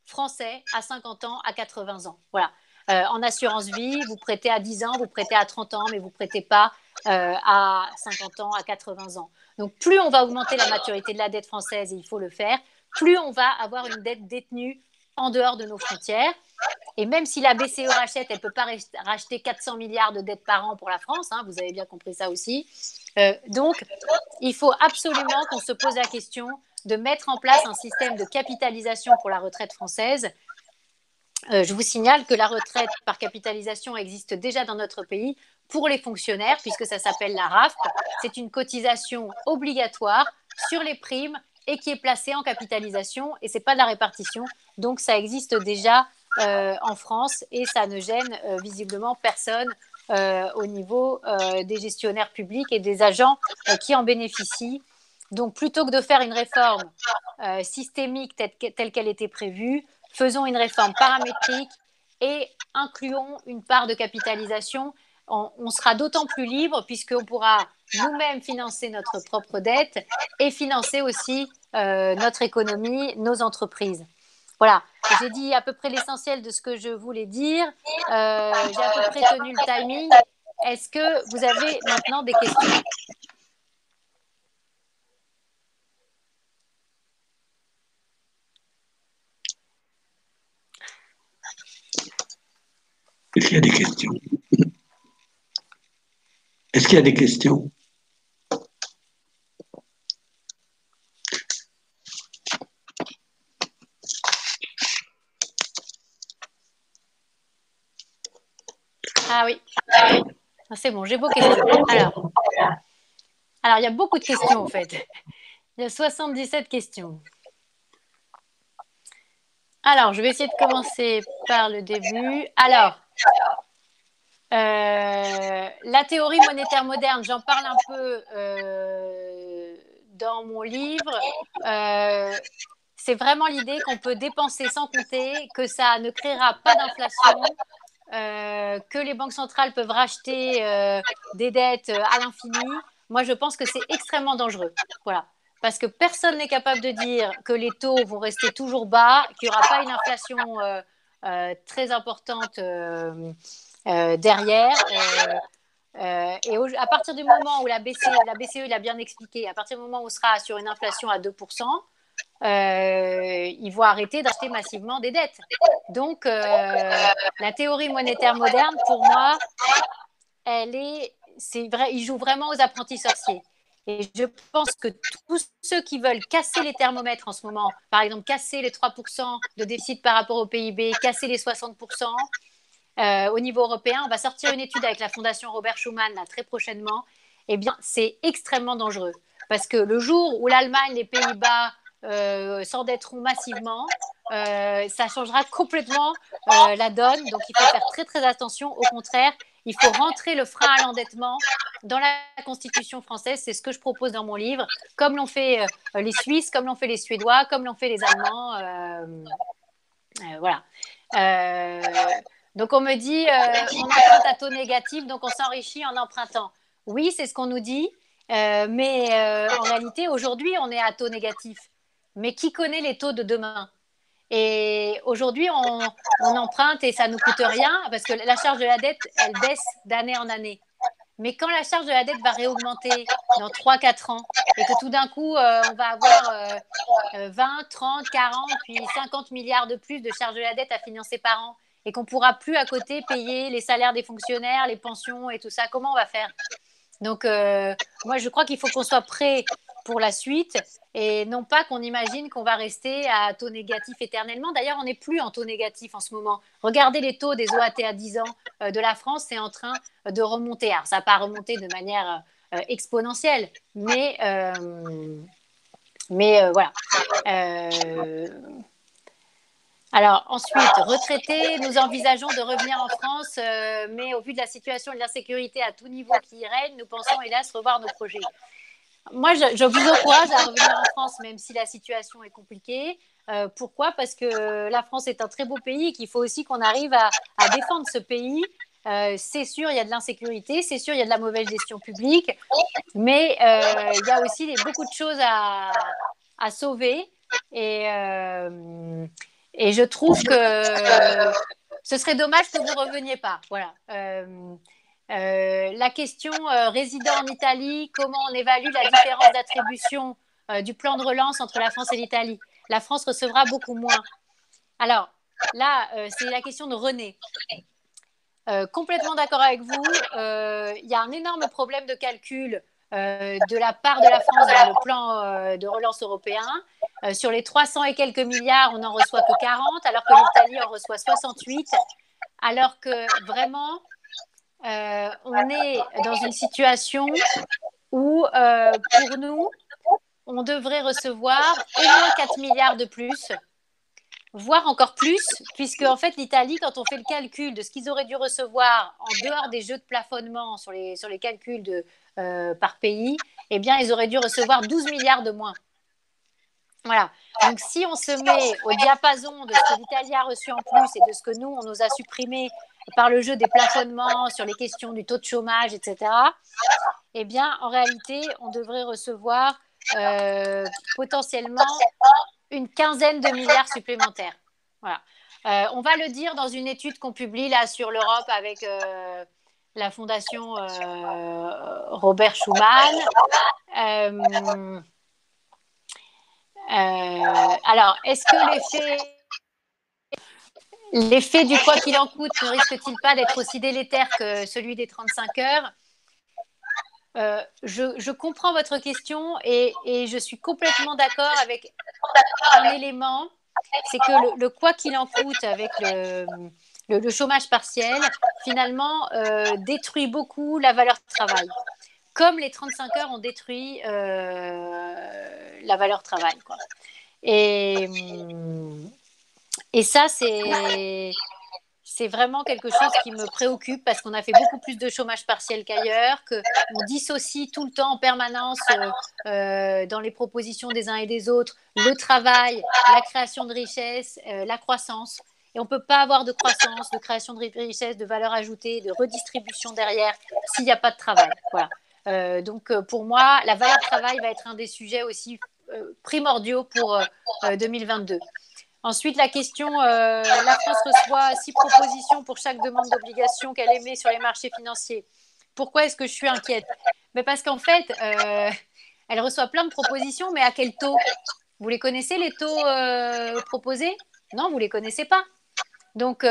français à 50 ans, à 80 ans. Voilà. En assurance vie, vous prêtez à 10 ans, vous prêtez à 30 ans, mais vous ne prêtez pas à 50 ans, à 80 ans. Donc, plus on va augmenter la maturité de la dette française, et il faut le faire, plus on va avoir une dette détenue en dehors de nos frontières. Et même si la BCE rachète, elle ne peut pas racheter 400 milliards de dettes par an pour la France, hein, vous avez bien compris ça aussi. Donc, il faut absolument qu'on se pose la question de mettre en place un système de capitalisation pour la retraite française. Je vous signale que la retraite par capitalisation existe déjà dans notre pays pour les fonctionnaires, puisque ça s'appelle la RAFP. C'est une cotisation obligatoire sur les primes et qui est placée en capitalisation, et ce n'est pas de la répartition. Donc, ça existe déjà en France et ça ne gêne visiblement personne au niveau des gestionnaires publics et des agents qui en bénéficient. Donc, plutôt que de faire une réforme systémique telle qu'elle était prévue, faisons une réforme paramétrique et incluons une part de capitalisation. On sera d'autant plus libre puisqu'on pourra nous-mêmes financer notre propre dette et financer aussi notre économie, nos entreprises. Voilà, j'ai dit à peu près l'essentiel de ce que je voulais dire. J'ai à peu près tenu le timing. Est-ce que vous avez maintenant des questions? Est-ce qu'il y a des questions? Est-ce qu'il y a des questions? Ah oui, c'est bon, j'ai vos questions. Alors, il y a beaucoup de questions en fait. Il y a 77 questions. Alors, je vais essayer de commencer par le début. Alors, la théorie monétaire moderne, j'en parle un peu dans mon livre. C'est vraiment l'idée qu'on peut dépenser sans compter, que ça ne créera pas d'inflation, que les banques centrales peuvent racheter des dettes à l'infini. Moi, je pense que c'est extrêmement dangereux. Voilà. Parce que personne n'est capable de dire que les taux vont rester toujours bas, qu'il n'y aura pas une inflation très importante derrière. Et à partir du moment où la BCE l'a bien expliqué, à partir du moment où on sera sur une inflation à 2%, ils vont arrêter d'acheter massivement des dettes. Donc, la théorie monétaire moderne, pour moi, c'est vrai, il joue vraiment aux apprentis sorciers. Et je pense que tous ceux qui veulent casser les thermomètres en ce moment, par exemple casser les 3% de déficit par rapport au PIB, casser les 60%, au niveau européen, on va sortir une étude avec la Fondation Robert Schuman là, très prochainement, eh bien, c'est extrêmement dangereux. Parce que le jour où l'Allemagne, les Pays-Bas s'endetteront massivement, ça changera complètement la donne. Donc, il faut faire très, très attention. Au contraire, il faut rentrer le frein à l'endettement dans la Constitution française. C'est ce que je propose dans mon livre, comme l'ont fait les Suisses, comme l'ont fait les Suédois, comme l'ont fait les Allemands. Voilà. Donc on me dit, on emprunte à taux négatif, donc on s'enrichit en empruntant. Oui, c'est ce qu'on nous dit, mais en réalité, aujourd'hui, on est à taux négatif. Mais qui connaît les taux de demain? Et aujourd'hui, on emprunte et ça ne nous coûte rien parce que la charge de la dette, elle baisse d'année en année. Mais quand la charge de la dette va réaugmenter dans 3, 4 ans et que tout d'un coup, on va avoir 20, 30, 40, puis 50 milliards de plus de charge de la dette à financer par an et qu'on ne pourra plus à côté payer les salaires des fonctionnaires, les pensions et tout ça, comment on va faire? Donc, moi, je crois qu'il faut qu'on soit prêt pour la suite et non pas qu'on imagine qu'on va rester à taux négatif éternellement. D'ailleurs, on n'est plus en taux négatif en ce moment. Regardez les taux des OAT à 10 ans de la France, c'est en train de remonter. Alors, ça n'a pas remonté de manière exponentielle, mais voilà. Alors ensuite, retraités, nous envisageons de revenir en France, mais au vu de la situation et de l'insécurité à tout niveau qui y règne, nous pensons hélas revoir nos projets. Moi, je vous encourage à revenir en France, même si la situation est compliquée. Pourquoi? Parce que la France est un très beau pays et qu'il faut aussi qu'on arrive à défendre ce pays. C'est sûr, il y a de l'insécurité, c'est sûr, il y a de la mauvaise gestion publique, mais il y a aussi beaucoup de choses à sauver. Et, euh, et je trouve que ce serait dommage que vous ne reveniez pas. Voilà. La question résident en Italie, comment on évalue la différence d'attribution du plan de relance entre la France et l'Italie? La France recevra beaucoup moins. Alors là, c'est la question de René. Complètement d'accord avec vous. Il y a un énorme problème de calcul de la part de la France dans le plan de relance européen. Sur les 300 et quelques milliards, on n'en reçoit que 40, alors que l'Italie en reçoit 68. Alors que vraiment, on est dans une situation où, pour nous, on devrait recevoir au moins 4 milliards de plus, voire encore plus, puisque en fait l'Italie, quand on fait le calcul de ce qu'ils auraient dû recevoir en dehors des jeux de plafonnement sur les calculs par pays, eh bien ils auraient dû recevoir 12 milliards de moins. Voilà. Donc si on se met au diapason de ce que l'Italie a reçu en plus et de ce que nous, on nous a supprimé par le jeu des plafonnements sur les questions du taux de chômage, etc., eh bien en réalité, on devrait recevoir potentiellement une quinzaine de milliards supplémentaires. Voilà. On va le dire dans une étude qu'on publie là sur l'Europe avec la fondation Robert Schuman. Alors, est-ce que l'effet du quoi qu'il en coûte ne risque-t-il pas d'être aussi délétère que celui des 35 heures? Je comprends votre question et je suis complètement d'accord avec un élément, c'est que le quoi qu'il en coûte avec le chômage partiel, finalement, détruit beaucoup la valeur travail. Comme les 35 heures ont détruit la valeur travail, quoi. Et, et ça, c'est vraiment quelque chose qui me préoccupe parce qu'on a fait beaucoup plus de chômage partiel qu'ailleurs, qu'on dissocie tout le temps en permanence dans les propositions des uns et des autres le travail, la création de richesse, la croissance. Et on ne peut pas avoir de croissance, de création de richesse, de valeur ajoutée, de redistribution derrière s'il n'y a pas de travail. Voilà. Donc pour moi, la valeur travail va être un des sujets aussi primordiaux pour 2022. Ensuite, la question, la France reçoit 6 propositions pour chaque demande d'obligation qu'elle émet sur les marchés financiers. Pourquoi est-ce que je suis inquiète? Mais parce qu'en fait, elle reçoit plein de propositions, mais à quel taux? Vous les connaissez, les taux proposés? Non, vous ne les connaissez pas. Donc,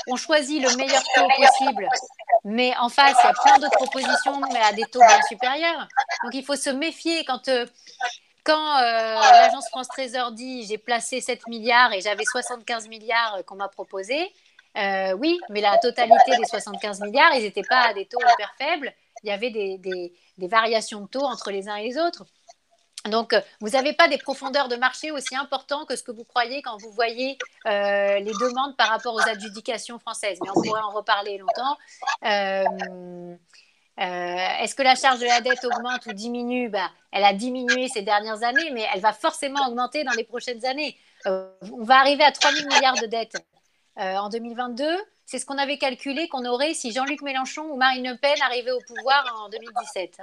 on choisit le meilleur taux possible, mais en face, il y a plein d'autres propositions, mais à des taux bien supérieurs. Donc, il faut se méfier quand l'agence France Trésor dit j'ai placé 7 milliards et j'avais 75 milliards qu'on m'a proposé, oui, mais la totalité des 75 milliards, ils n'étaient pas à des taux hyper faibles. Il y avait des variations de taux entre les uns et les autres. Donc, vous n'avez pas des profondeurs de marché aussi importantes que ce que vous croyez quand vous voyez les demandes par rapport aux adjudications françaises. Mais on pourrait en reparler longtemps. Est-ce que la charge de la dette augmente ou diminue? Elle a diminué ces dernières années, mais elle va forcément augmenter dans les prochaines années. On va arriver à 3 000 milliards de dettes en 2022. C'est ce qu'on avait calculé qu'on aurait si Jean-Luc Mélenchon ou Marine Le Pen arrivaient au pouvoir en 2017.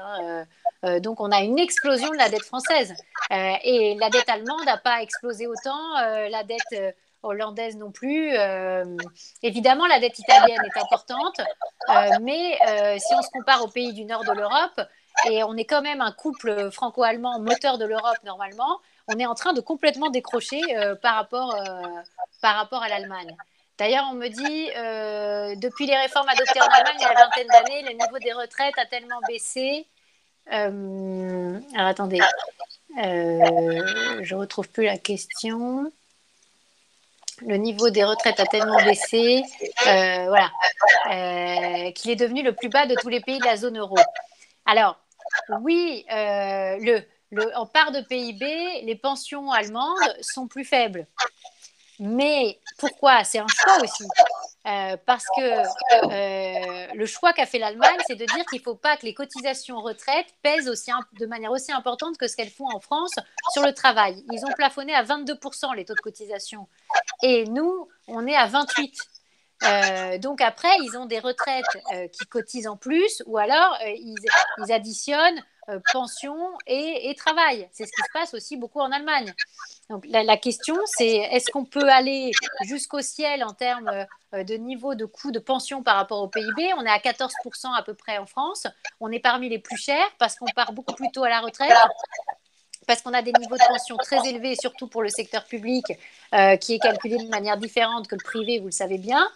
Donc, on a une explosion de la dette française. Et la dette allemande n'a pas explosé autant, la dette hollandaise non plus. Évidemment, la dette italienne est importante, mais si on se compare aux pays du nord de l'Europe, et on est quand même un couple franco-allemand moteur de l'Europe normalement, on est en train de complètement décrocher par rapport à l'Allemagne. D'ailleurs, on me dit, depuis les réformes adoptées en Allemagne il y a une vingtaine d'années, le niveau des retraites a tellement baissé. Alors attendez, je ne retrouve plus la question. Le niveau des retraites a tellement baissé, voilà, qu'il est devenu le plus bas de tous les pays de la zone euro. Alors, oui, en part de PIB, les pensions allemandes sont plus faibles. Mais pourquoi? C'est un choix aussi. Parce que le choix qu'a fait l'Allemagne, c'est de dire qu'il ne faut pas que les cotisations retraite pèsent de manière aussi importante que ce qu'elles font en France sur le travail. Ils ont plafonné à 22% les taux de cotisation. Et nous, on est à 28%. Donc après, ils ont des retraites qui cotisent en plus, ou alors ils additionnent pension et travail. C'est ce qui se passe aussi beaucoup en Allemagne. Donc la question, c'est est-ce qu'on peut aller jusqu'au ciel en termes de niveau de coût de pension par rapport au PIB? On est à 14% à peu près en France. On est parmi les plus chers parce qu'on part beaucoup plus tôt à la retraite, parce qu'on a des niveaux de pension très élevés, surtout pour le secteur public, qui est calculé de manière différente que le privé, vous le savez bien.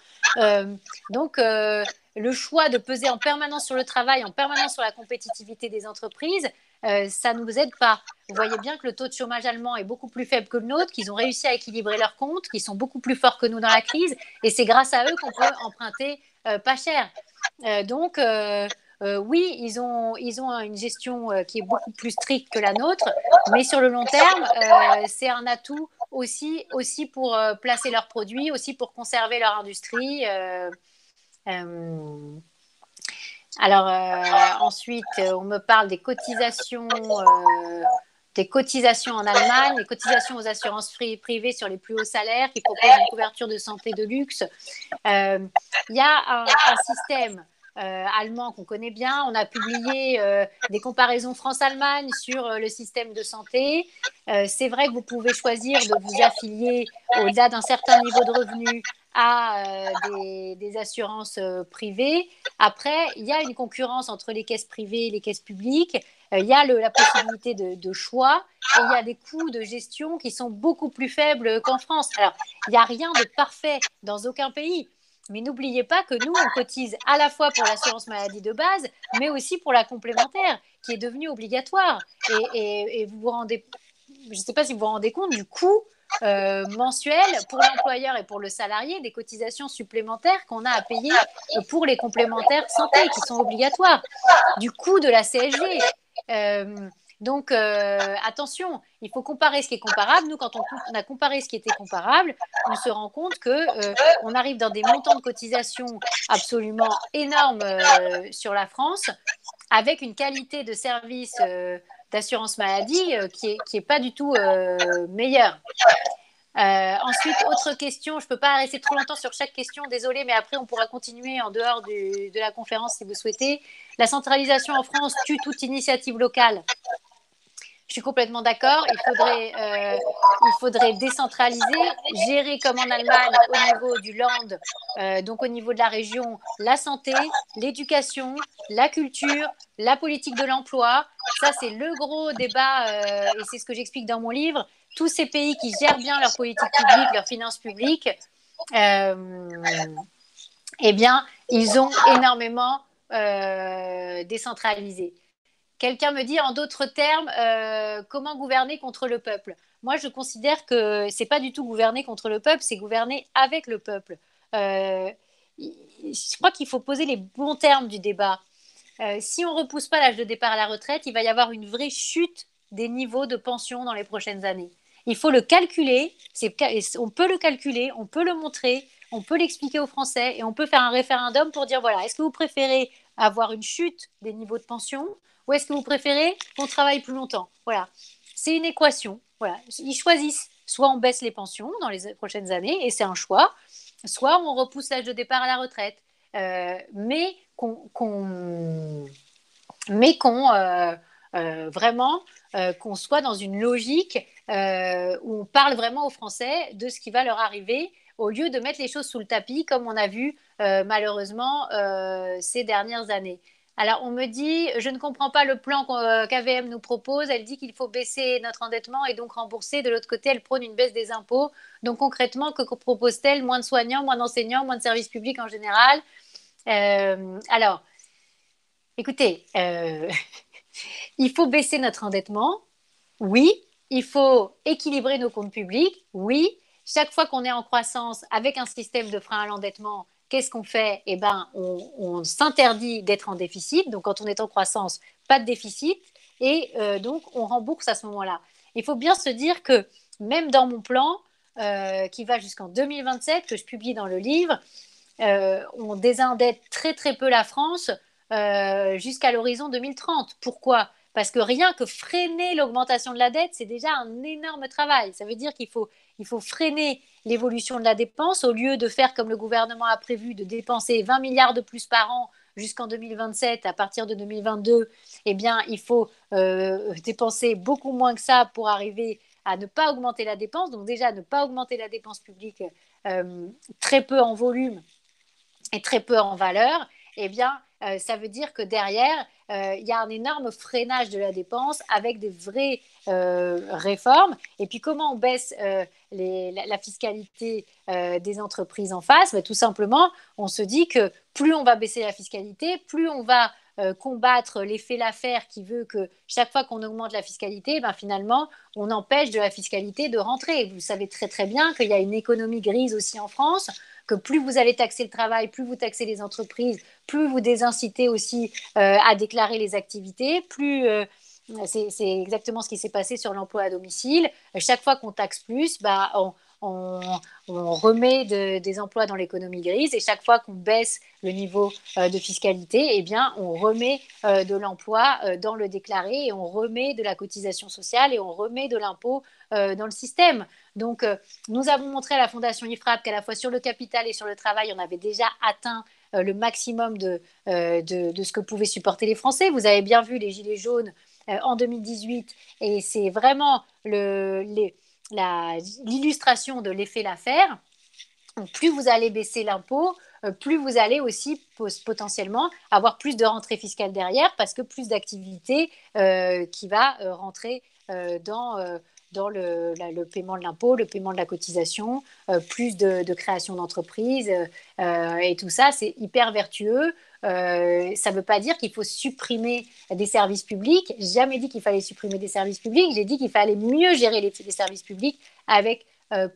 Donc, le choix de peser en permanence sur le travail, en permanence sur la compétitivité des entreprises, ça ne nous aide pas. Vous voyez bien que le taux de chômage allemand est beaucoup plus faible que le nôtre, qu'ils ont réussi à équilibrer leurs comptes, qu'ils sont beaucoup plus forts que nous dans la crise, et c'est grâce à eux qu'on peut emprunter pas cher. Donc, oui, ils ont une gestion qui est beaucoup plus stricte que la nôtre, mais sur le long terme, c'est un atout aussi pour placer leurs produits, aussi pour conserver leur industrie. Alors, ensuite, on me parle des cotisations en Allemagne, les cotisations aux assurances privées sur les plus hauts salaires qui proposent une couverture de santé de luxe. Il y a un système allemand qu'on connaît bien. On a publié des comparaisons France-Allemagne sur le système de santé. C'est vrai que vous pouvez choisir de vous affilier au-delà d'un certain niveau de revenu à des assurances privées. Après, il y a une concurrence entre les caisses privées et les caisses publiques. Il y a la possibilité de choix et il y a des coûts de gestion qui sont beaucoup plus faibles qu'en France. Alors, il n'y a rien de parfait dans aucun pays. Mais n'oubliez pas que nous, on cotise à la fois pour l'assurance maladie de base, mais aussi pour la complémentaire, qui est devenue obligatoire. Et vous vous rendez, je ne sais pas si vous vous rendez compte du coût mensuelles pour l'employeur et pour le salarié, des cotisations supplémentaires qu'on a à payer pour les complémentaires santé qui sont obligatoires, du coût de la CSG. Donc, attention, il faut comparer ce qui est comparable. Nous, quand on a comparé ce qui était comparable, on se rend compte qu'on arrive dans des montants de cotisation absolument énormes sur la France, avec une qualité de service d'assurance maladie qui est pas du tout meilleure. Ensuite, autre question, je ne peux pas rester trop longtemps sur chaque question, désolé, mais après on pourra continuer en dehors de la conférence si vous souhaitez. La centralisation en France tue toute initiative locale. Je suis complètement d'accord. Il faudrait décentraliser, gérer comme en Allemagne au niveau du land, donc au niveau de la région, la santé, l'éducation, la culture, la politique de l'emploi. Ça, c'est le gros débat et c'est ce que j'explique dans mon livre. Tous ces pays qui gèrent bien leur politique publique, leurs finances publiques, eh bien, ils ont énormément décentralisé. Quelqu'un me dit en d'autres termes, comment gouverner contre le peuple? Moi, je considère que c'est pas du tout gouverner contre le peuple, c'est gouverner avec le peuple. Je crois qu'il faut poser les bons termes du débat. Si on ne repousse pas l'âge de départ à la retraite, il va y avoir une vraie chute des niveaux de pension dans les prochaines années. Il faut le calculer, on peut le calculer, on peut le montrer, on peut l'expliquer aux Français et on peut faire un référendum pour dire voilà, est-ce que vous préférez avoir une chute des niveaux de pension ou est-ce que vous préférez qu'on travaille plus longtemps? Voilà, c'est une équation. Voilà, ils choisissent. Soit on baisse les pensions dans les prochaines années et c'est un choix, soit on repousse l'âge de départ à la retraite. Mais vraiment qu'on soit dans une logique où on parle vraiment aux Français de ce qui va leur arriver au lieu de mettre les choses sous le tapis comme on a vu malheureusement ces dernières années. Alors on me dit, je ne comprends pas le plan qu'AVM nous propose, elle dit qu'il faut baisser notre endettement et donc rembourser, de l'autre côté elle prône une baisse des impôts, donc concrètement que propose-t-elle? Moins de soignants, moins d'enseignants, moins de services publics en général. Alors, écoutez, il faut baisser notre endettement, oui. Il faut équilibrer nos comptes publics, oui. Chaque fois qu'on est en croissance avec un système de frein à l'endettement, qu'est-ce qu'on fait? Eh ben, on s'interdit d'être en déficit. Donc, quand on est en croissance, pas de déficit. Et donc, on rembourse à ce moment-là. Il faut bien se dire que même dans mon plan, qui va jusqu'en 2027, que je publie dans le livre, on désendette très très peu la France jusqu'à l'horizon 2030. Pourquoi? Parce que rien que freiner l'augmentation de la dette, c'est déjà un énorme travail. Ça veut dire qu'il faut freiner l'évolution de la dépense au lieu de faire comme le gouvernement a prévu, de dépenser 20 milliards de plus par an jusqu'en 2027. À partir de 2022, eh bien, il faut dépenser beaucoup moins que ça pour arriver à ne pas augmenter la dépense. Donc déjà, ne pas augmenter la dépense publique très peu en volume et très peu en valeur, eh bien, ça veut dire que derrière, il y a un énorme freinage de la dépense avec des vraies réformes. Et puis, comment on baisse la fiscalité des entreprises en face? Tout simplement, on se dit que plus on va baisser la fiscalité, plus on va combattre l'effet Laffer qui veut que chaque fois qu'on augmente la fiscalité, finalement, on empêche de la fiscalité de rentrer. Vous savez très très bien qu'il y a une économie grise aussi en France, que plus vous allez taxer le travail, plus vous taxez les entreprises, plus vous désincitez aussi à déclarer les activités, plus c'est exactement ce qui s'est passé sur l'emploi à domicile. Chaque fois qu'on taxe plus, on remet des emplois dans l'économie grise et chaque fois qu'on baisse le niveau de fiscalité, eh bien, on remet de l'emploi dans le déclaré et on remet de la cotisation sociale et on remet de l'impôt dans le système. Donc, nous avons montré à la Fondation IFRAP qu'à la fois sur le capital et sur le travail, on avait déjà atteint le maximum de ce que pouvaient supporter les Français. Vous avez bien vu les Gilets jaunes en 2018 et c'est vraiment l'illustration de l'effet Laffer. Donc, plus vous allez baisser l'impôt, plus vous allez aussi potentiellement avoir plus de rentrée fiscale derrière parce que plus d'activité qui va rentrer dans le paiement de l'impôt, le paiement de la cotisation, plus de création d'entreprises et tout ça, c'est hyper vertueux. Ça ne veut pas dire qu'il faut supprimer des services publics. J'ai jamais dit qu'il fallait supprimer des services publics. J'ai dit qu'il fallait mieux gérer les services publics avec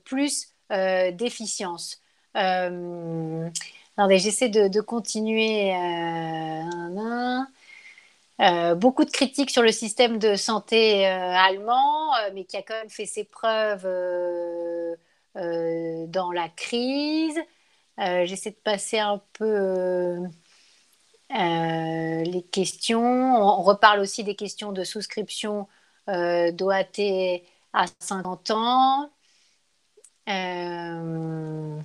plus d'efficience. Attendez, j'essaie de continuer. Beaucoup de critiques sur le système de santé allemand, mais qui a quand même fait ses preuves dans la crise. J'essaie de passer un peu les questions. On reparle aussi des questions de souscription d'OAT à 50 ans. Euh,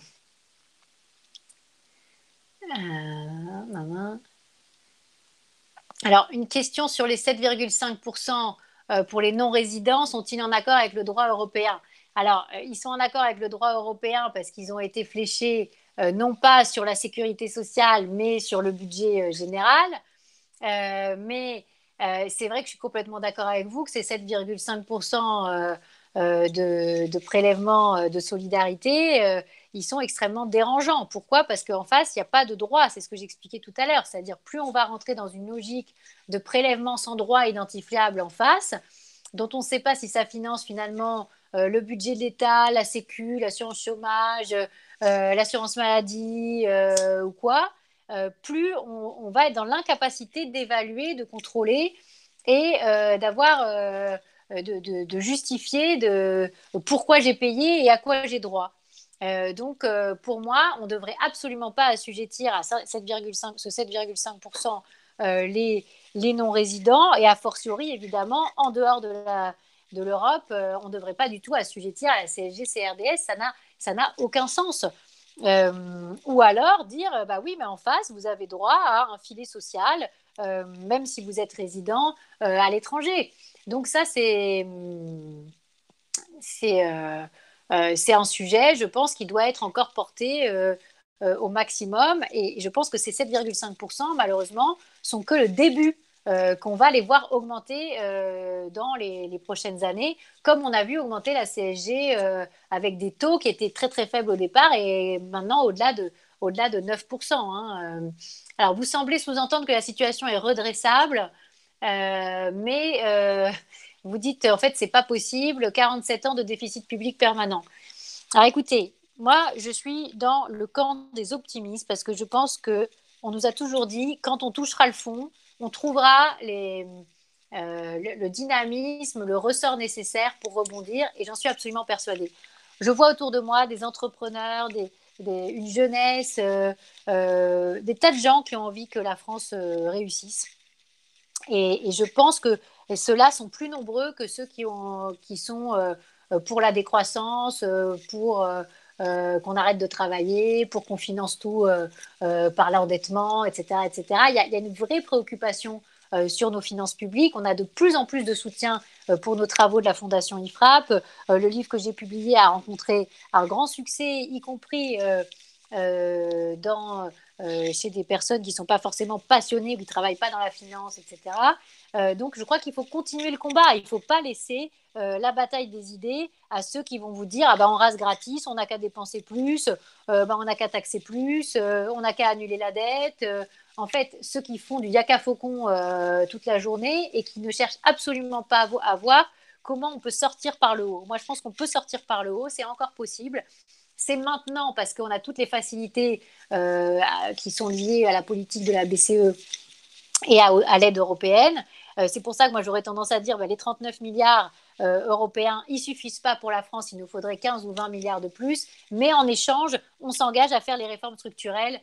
Alors, une question sur les 7,5% pour les non-résidents, sont-ils en accord avec le droit européen? Alors, ils sont en accord avec le droit européen parce qu'ils ont été fléchés non pas sur la sécurité sociale, mais sur le budget général. Mais c'est vrai que je suis complètement d'accord avec vous que ces 7,5% de prélèvements de solidarité, ils sont extrêmement dérangeants. Pourquoi? Parce qu'en face, il n'y a pas de droit. C'est ce que j'expliquais tout à l'heure. C'est-à-dire, plus on va rentrer dans une logique de prélèvement sans droit identifiable en face, dont on ne sait pas si ça finance finalement le budget de l'État, la Sécu, l'assurance chômage, l'assurance maladie ou quoi, plus on va être dans l'incapacité d'évaluer, de contrôler et d'avoir, de justifier pourquoi j'ai payé et à quoi j'ai droit. Donc, pour moi, on ne devrait absolument pas assujettir à 7,5, ce 7,5% les non-résidents et a fortiori, évidemment, en dehors de l'Europe, on ne devrait pas du tout assujettir à la CSG, CRDS, ça n'a aucun sens. Ou alors dire, bah oui, mais en face, vous avez droit à un filet social, même si vous êtes résident à l'étranger. Donc ça, c'est un sujet, je pense, qui doit être encore porté au maximum. Et je pense que ces 7,5%, malheureusement, sont que le début, qu'on va les voir augmenter dans les prochaines années, comme on a vu augmenter la CSG avec des taux qui étaient très très faibles au départ et maintenant au-delà de 9%. Hein. Alors, vous semblez sous-entendre que la situation est redressable, mais vous dites, en fait, c'est pas possible, 47 ans de déficit public permanent. Alors écoutez, moi, je suis dans le camp des optimistes parce que je pense que on nous a toujours dit, quand on touchera le fond, on trouvera le dynamisme, le ressort nécessaire pour rebondir, et j'en suis absolument persuadée. Je vois autour de moi des entrepreneurs, une jeunesse, des tas de gens qui ont envie que la France réussisse. Et je pense que ceux-là sont plus nombreux que ceux qui sont pour la décroissance, pour qu'on arrête de travailler, pour qu'on finance tout par l'endettement, etc., etc. Il y a une vraie préoccupation sur nos finances publiques. On a de plus en plus de soutien pour nos travaux de la Fondation IFRAP. Le livre que j'ai publié a rencontré un grand succès, y compris chez des personnes qui ne sont pas forcément passionnées, qui ne travaillent pas dans la finance, etc. Donc, je crois qu'il faut continuer le combat. Il ne faut pas laisser la bataille des idées à ceux qui vont vous dire ah ben, on rase gratis, on n'a qu'à dépenser plus, ben, on n'a qu'à taxer plus, on n'a qu'à annuler la dette. En fait, ceux qui font du yaka faucon toute la journée et qui ne cherchent absolument pas à voir comment on peut sortir par le haut. Moi, je pense qu'on peut sortir par le haut, c'est encore possible. C'est maintenant parce qu'on a toutes les facilités qui sont liées à la politique de la BCE et à l'aide européenne. C'est pour ça que moi j'aurais tendance à dire les 39 milliards européens, ils ne suffisent pas pour la France, il nous faudrait 15 ou 20 milliards de plus, mais en échange, on s'engage à faire les réformes structurelles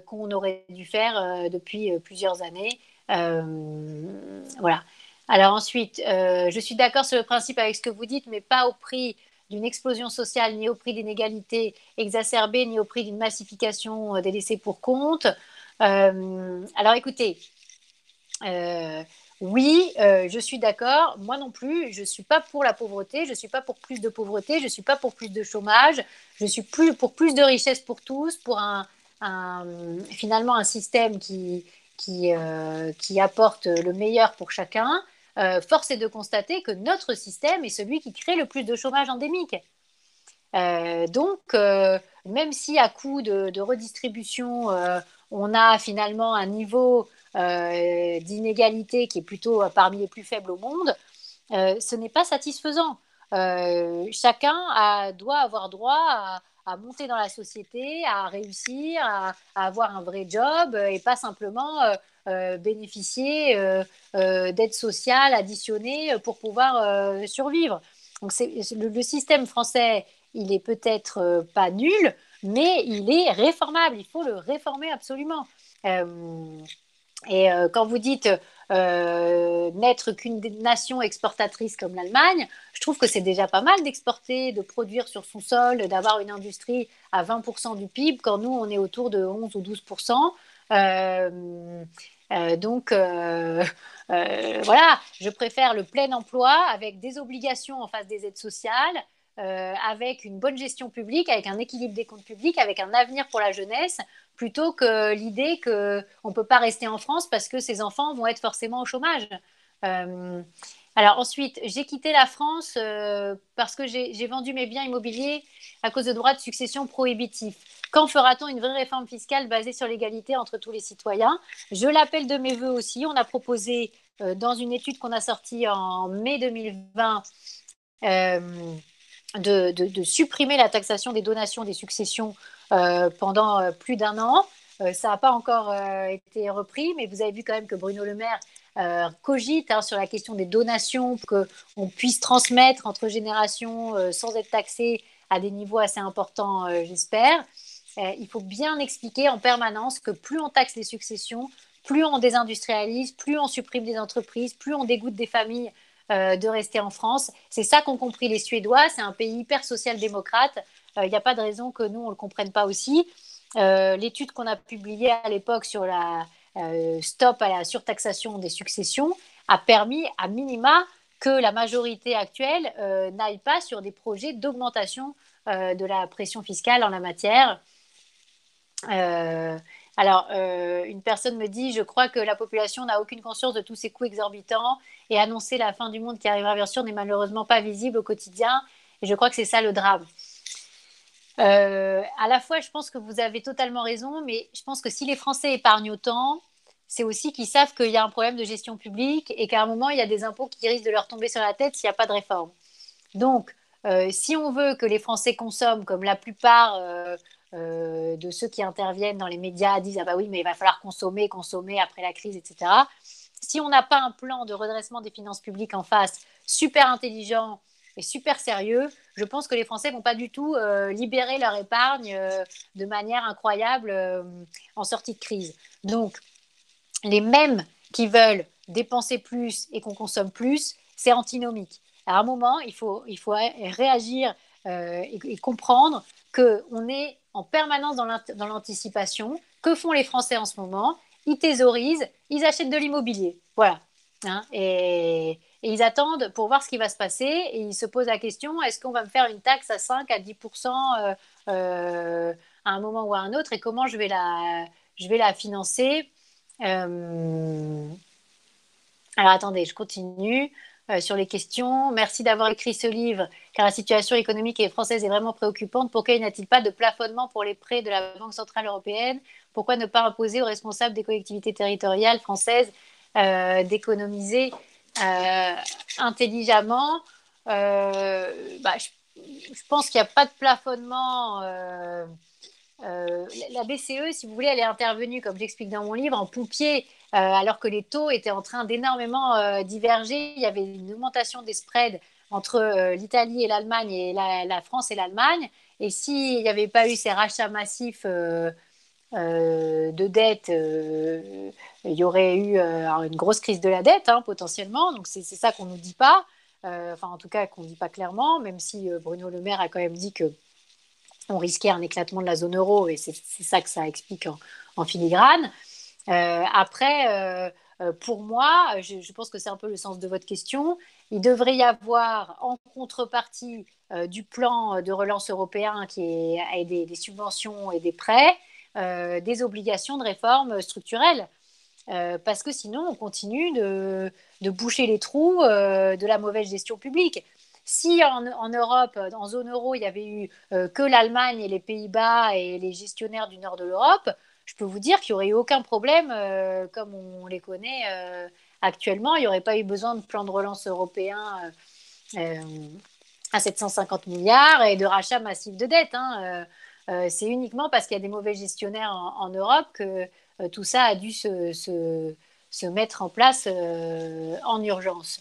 qu'on aurait dû faire depuis plusieurs années. Voilà. Alors ensuite, je suis d'accord sur le principe avec ce que vous dites, mais pas au prix d'une explosion sociale, ni au prix d'inégalités exacerbées, ni au prix d'une massification des laissés pour compte. Alors écoutez, oui, je suis d'accord. Moi non plus, je ne suis pas pour la pauvreté, je ne suis pas pour plus de pauvreté, je ne suis pas pour plus de chômage, je suis pour plus de richesse pour tous, pour finalement un système qui apporte le meilleur pour chacun. Force est de constater que notre système est celui qui crée le plus de chômage endémique. Donc, même si à coup de redistribution, on a finalement un niveau d'inégalité qui est plutôt parmi les plus faibles au monde, ce n'est pas satisfaisant. chacun doit avoir droit à monter dans la société, à réussir, à avoir un vrai job et pas simplement bénéficier d'aides sociales additionnées pour pouvoir survivre. Donc le système français, il est peut-être pas nul, mais il est réformable. Il faut le réformer absolument. Euh, quand vous dites n'être qu'une nation exportatrice comme l'Allemagne, je trouve que c'est déjà pas mal d'exporter, de produire sur son sol, d'avoir une industrie à 20% du PIB, quand nous, on est autour de 11 ou 12%. Voilà, je préfère le plein emploi avec des obligations en face des aides sociales, avec une bonne gestion publique, avec un équilibre des comptes publics, avec un avenir pour la jeunesse, plutôt que l'idée qu'on ne peut pas rester en France parce que ses enfants vont être forcément au chômage. Euh, alors ensuite, j'ai quitté la France parce que j'ai vendu mes biens immobiliers à cause de droits de succession prohibitifs. Quand fera-t-on une vraie réforme fiscale basée sur l'égalité entre tous les citoyens? Je l'appelle de mes voeux aussi. On a proposé dans une étude qu'on a sortie en mai 2020 euh, de supprimer la taxation des donations des successions pendant plus d'un an. Ça n'a pas encore été repris, mais vous avez vu quand même que Bruno Le Maire cogite sur la question des donations, pour qu'on puisse transmettre entre générations sans être taxé à des niveaux assez importants, j'espère. Il faut bien expliquer en permanence que plus on taxe les successions, plus on désindustrialise, plus on supprime des entreprises, plus on dégoûte des familles de rester en France. C'est ça qu'ont compris les Suédois. C'est un pays hyper social-démocrate. Il n'y a pas de raison que nous, on ne le comprenne pas aussi. L'étude qu'on a publiée à l'époque sur la stop à la surtaxation des successions a permis, à minima, que la majorité actuelle n'aille pas sur des projets d'augmentation de la pression fiscale en la matière. Euh, une personne me dit, je crois que la population n'a aucune conscience de tous ces coûts exorbitants et annoncer la fin du monde qui arrivera bien sûr n'est malheureusement pas visible au quotidien. Et je crois que c'est ça le drame. À la fois, je pense que vous avez totalement raison, mais je pense que si les Français épargnent autant, c'est aussi qu'ils savent qu'il y a un problème de gestion publique et qu'à un moment, il y a des impôts qui risquent de leur tomber sur la tête s'il n'y a pas de réforme. Donc, si on veut que les Français consomment, comme la plupart de ceux qui interviennent dans les médias disent, ah bah oui, mais il va falloir consommer, consommer après la crise, etc. Si on n'a pas un plan de redressement des finances publiques en face super intelligent et super sérieux, je pense que les Français vont pas du tout libérer leur épargne de manière incroyable en sortie de crise. Donc, les mêmes qui veulent dépenser plus et qu'on consomme plus, c'est antinomique. À un moment, il faut réagir et comprendre qu'on est en permanence dans l'anticipation. Que font les Français en ce moment? Ils thésaurisent, ils achètent de l'immobilier. Voilà. Hein, et ils attendent pour voir ce qui va se passer et ils se posent la question, est-ce qu'on va me faire une taxe à 5 à 10% à un moment ou à un autre et comment je vais la financer. euh, alors attendez, je continue sur les questions. Merci d'avoir écrit ce livre, car la situation économique française est vraiment préoccupante. Pourquoi n'y a-t-il pas de plafonnement pour les prêts de la Banque centrale européenne? Pourquoi ne pas imposer aux responsables des collectivités territoriales françaises d'économiser euh, intelligemment? Je pense qu'il n'y a pas de plafonnement. La BCE, si vous voulez, elle est intervenue, comme j'explique dans mon livre, en pompier, alors que les taux étaient en train d'énormément diverger. Il y avait une augmentation des spreads entre l'Italie et l'Allemagne et la France et l'Allemagne. Et s'il n'y avait pas eu ces rachats massifs de dette, il y aurait eu une grosse crise de la dette, hein, potentiellement. Donc c'est ça qu'on ne nous dit pas. Enfin, en tout cas, qu'on ne dit pas clairement, même si Bruno Le Maire a quand même dit que on risquait un éclatement de la zone euro et c'est ça que ça explique en filigrane. Après, pour moi, je pense que c'est un peu le sens de votre question. Il devrait y avoir en contrepartie du plan de relance européen qui est des subventions et des prêts, des obligations de réforme structurelle. Parce que sinon, on continue de boucher les trous de la mauvaise gestion publique. Si en Europe, en zone euro, il y avait eu que l'Allemagne et les Pays-Bas et les gestionnaires du nord de l'Europe, je peux vous dire qu'il n'y aurait eu aucun problème comme on les connaît actuellement. Il n'y aurait pas eu besoin de plan de relance européen. Euh, à 750 milliards et de rachat massif de dettes. Hein. C'est uniquement parce qu'il y a des mauvais gestionnaires en Europe que tout ça a dû se mettre en place en urgence.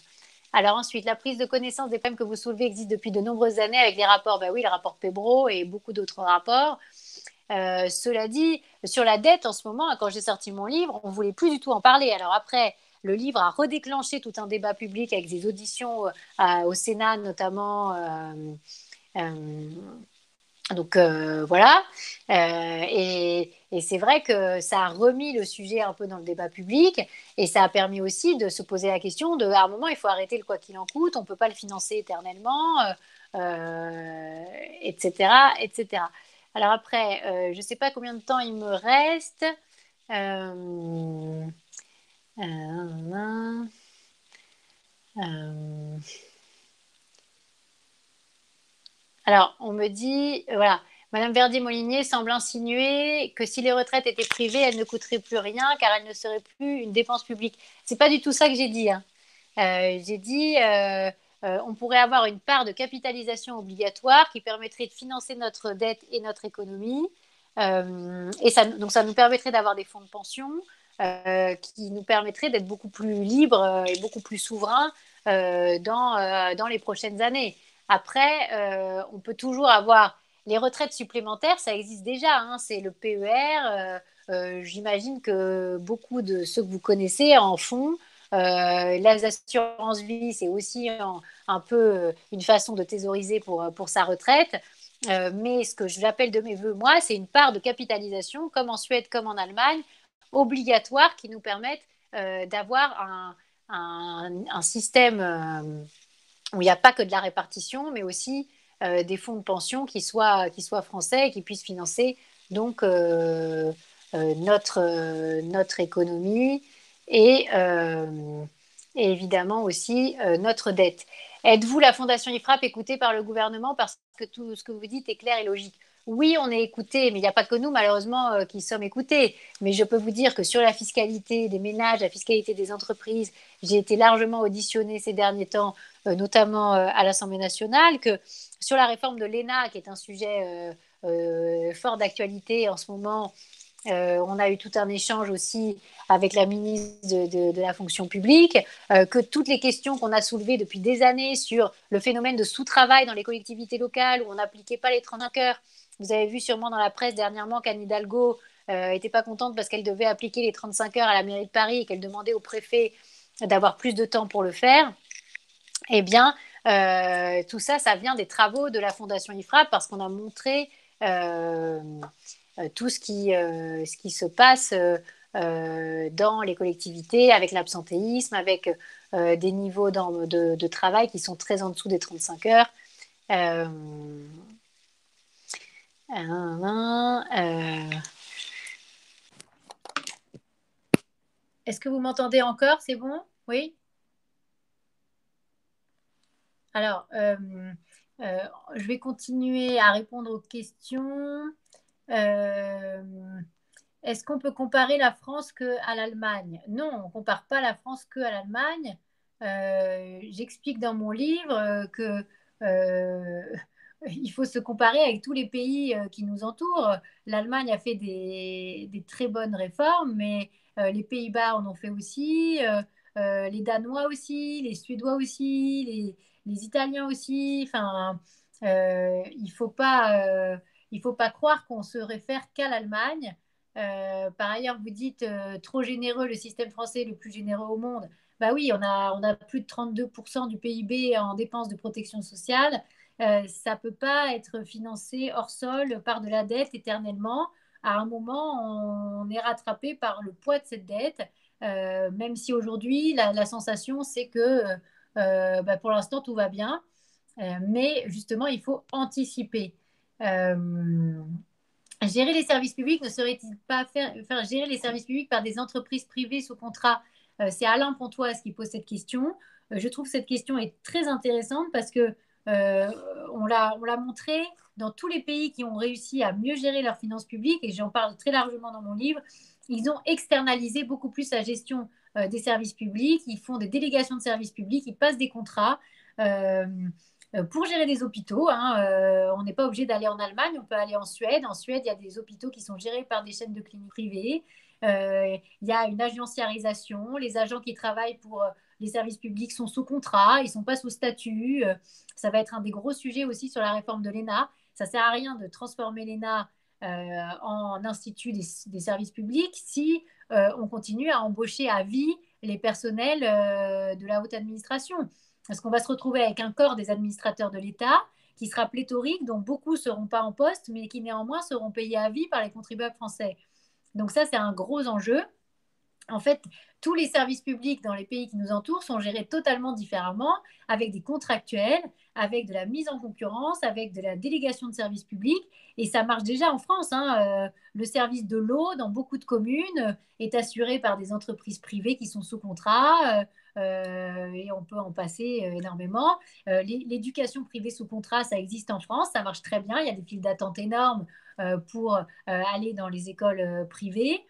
Alors ensuite, la prise de connaissance des problèmes que vous soulevez existe depuis de nombreuses années avec les rapports, ben oui, le rapport Pebro et beaucoup d'autres rapports. Cela dit, sur la dette, en ce moment, quand j'ai sorti mon livre, on ne voulait plus du tout en parler. Alors après, le livre a redéclenché tout un débat public avec des auditions au Sénat notamment. Euh, donc voilà. Et c'est vrai que ça a remis le sujet un peu dans le débat public et ça a permis aussi de se poser la question de, à un moment, il faut arrêter le quoi qu'il en coûte, on ne peut pas le financer éternellement, etc., etc. Alors après, je ne sais pas combien de temps il me reste. Euh, euh, euh, Alors, on me dit, voilà, Madame Verdier-Molinier semble insinuer que si les retraites étaient privées, elles ne coûteraient plus rien car elles ne seraient plus une dépense publique. C'est pas du tout ça que j'ai dit. Hein. J'ai dit, on pourrait avoir une part de capitalisation obligatoire qui permettrait de financer notre dette et notre économie. Et ça, donc, ça nous permettrait d'avoir des fonds de pension qui nous permettraient d'être beaucoup plus libres et beaucoup plus souverains dans les prochaines années. Après, on peut toujours avoir les retraites supplémentaires, ça existe déjà, hein, c'est le PER. J'imagine que beaucoup de ceux que vous connaissez en font. Les assurances vie, c'est aussi un peu une façon de thésauriser pour sa retraite. Mais ce que j'appelle de mes voeux, moi, c'est une part de capitalisation, comme en Suède, comme en Allemagne, obligatoire, qui nous permettent d'avoir un système où il n'y a pas que de la répartition, mais aussi des fonds de pension qui soient français et qui puissent financer donc notre économie et, euh, et évidemment aussi notre dette. Êtes-vous la Fondation IFRAP écoutée par le gouvernement parce que tout ce que vous dites est clair et logique? Oui, on est écouté, mais il n'y a pas que nous, malheureusement, qui sommes écoutés. Mais je peux vous dire que sur la fiscalité des ménages, la fiscalité des entreprises, j'ai été largement auditionnée ces derniers temps notamment à l'Assemblée nationale, que sur la réforme de l'ENA, qui est un sujet fort d'actualité en ce moment, on a eu tout un échange aussi avec la ministre de la fonction publique, que toutes les questions qu'on a soulevées depuis des années sur le phénomène de sous-travail dans les collectivités locales où on n'appliquait pas les 35 heures. Vous avez vu sûrement dans la presse dernièrement qu'Anne Hidalgo n'était pas contente parce qu'elle devait appliquer les 35 heures à la mairie de Paris et qu'elle demandait au préfet d'avoir plus de temps pour le faire. Eh bien, tout ça, ça vient des travaux de la Fondation IFRAP parce qu'on a montré euh, tout ce qui se passe dans les collectivités avec l'absentéisme, avec des niveaux de travail qui sont très en dessous des 35 heures. Euh, euh, Est-ce que vous m'entendez encore? C'est bon? Oui? Alors, euh, je vais continuer à répondre aux questions. Euh, Est-ce qu'on peut comparer la France qu'à l'Allemagne? Non, on ne compare pas la France qu'à l'Allemagne. J'explique dans mon livre que euh, il faut se comparer avec tous les pays qui nous entourent. L'Allemagne a fait des très bonnes réformes, mais les Pays-Bas en ont fait aussi, les Danois aussi, les Suédois aussi, les Italiens aussi. Enfin, il faut pas croire qu'on se réfère qu'à l'Allemagne. Par ailleurs, vous dites trop généreux, le système français est le plus généreux au monde. Bah oui, on a plus de 32% du PIB en dépenses de protection sociale. Ça ne peut pas être financé hors sol par de la dette éternellement. À un moment, on est rattrapé par le poids de cette dette, même si aujourd'hui, la sensation, c'est que bah, pour l'instant, tout va bien. Mais justement, il faut anticiper. Euh, Gérer les services publics ne serait-il pas faire gérer les services publics par des entreprises privées sous contrat? C'est Alain Pontoise qui pose cette question. Je trouve que cette question est très intéressante parce que euh, on l'a montré dans tous les pays qui ont réussi à mieux gérer leurs finances publiques, et j'en parle très largement dans mon livre. Ils ont externalisé beaucoup plus la gestion des services publics, ils font des délégations de services publics, ils passent des contrats. Euh, pour gérer des hôpitaux. Hein, on n'est pas obligé d'aller en Allemagne, on peut aller en Suède. En Suède, il y a des hôpitaux qui sont gérés par des chaînes de cliniques privées. Il y a une agenciarisation. Les agents qui travaillent pour les services publics sont sous contrat, ils ne sont pas sous statut. Ça va être un des gros sujets aussi sur la réforme de l'ENA. Ça ne sert à rien de transformer l'ENA en institut des services publics si on continue à embaucher à vie les personnels de la haute administration. Parce qu'on va se retrouver avec un corps des administrateurs de l'État qui sera pléthorique, dont beaucoup ne seront pas en poste, mais qui néanmoins seront payés à vie par les contribuables français. Donc ça, c'est un gros enjeu. En fait, tous les services publics dans les pays qui nous entourent sont gérés totalement différemment, avec des contractuels, avec de la mise en concurrence, avec de la délégation de services publics. Et ça marche déjà en France. Hein. Le service de l'eau, dans beaucoup de communes, est assuré par des entreprises privées qui sont sous contrat. Et on peut en passer énormément. L'éducation privée sous contrat, ça existe en France, ça marche très bien. Il y a des files d'attente énormes pour aller dans les écoles privées.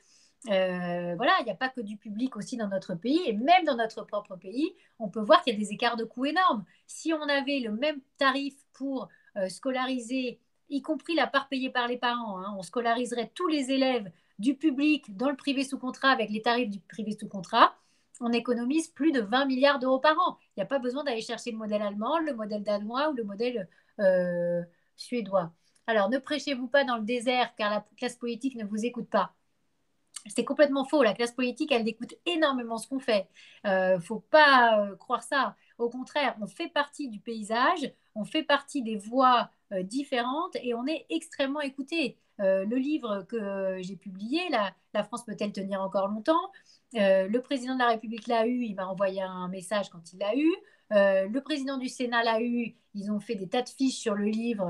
Voilà, il n'y a pas que du public aussi dans notre pays, et même dans notre propre pays, on peut voir qu'il y a des écarts de coûts énormes. Si on avait le même tarif pour scolariser, y compris la part payée par les parents, hein, on scolariserait tous les élèves du public dans le privé sous contrat avec les tarifs du privé sous contrat, on économise plus de 20 milliards d'euros par an. Il n'y a pas besoin d'aller chercher le modèle allemand, le modèle danois ou le modèle suédois. Alors, ne prêchez-vous pas dans le désert car la classe politique ne vous écoute pas. C'est complètement faux. La classe politique, elle écoute énormément ce qu'on fait. Faut pas croire ça. Au contraire, on fait partie du paysage, on fait partie des voix différentes et on est extrêmement écouté. Le livre que j'ai publié, La France peut-elle tenir encore longtemps? Le président de la République l'a eu, il m'a envoyé un message quand il l'a eu. Le président du Sénat l'a eu, ils ont fait des tas de fiches sur le livre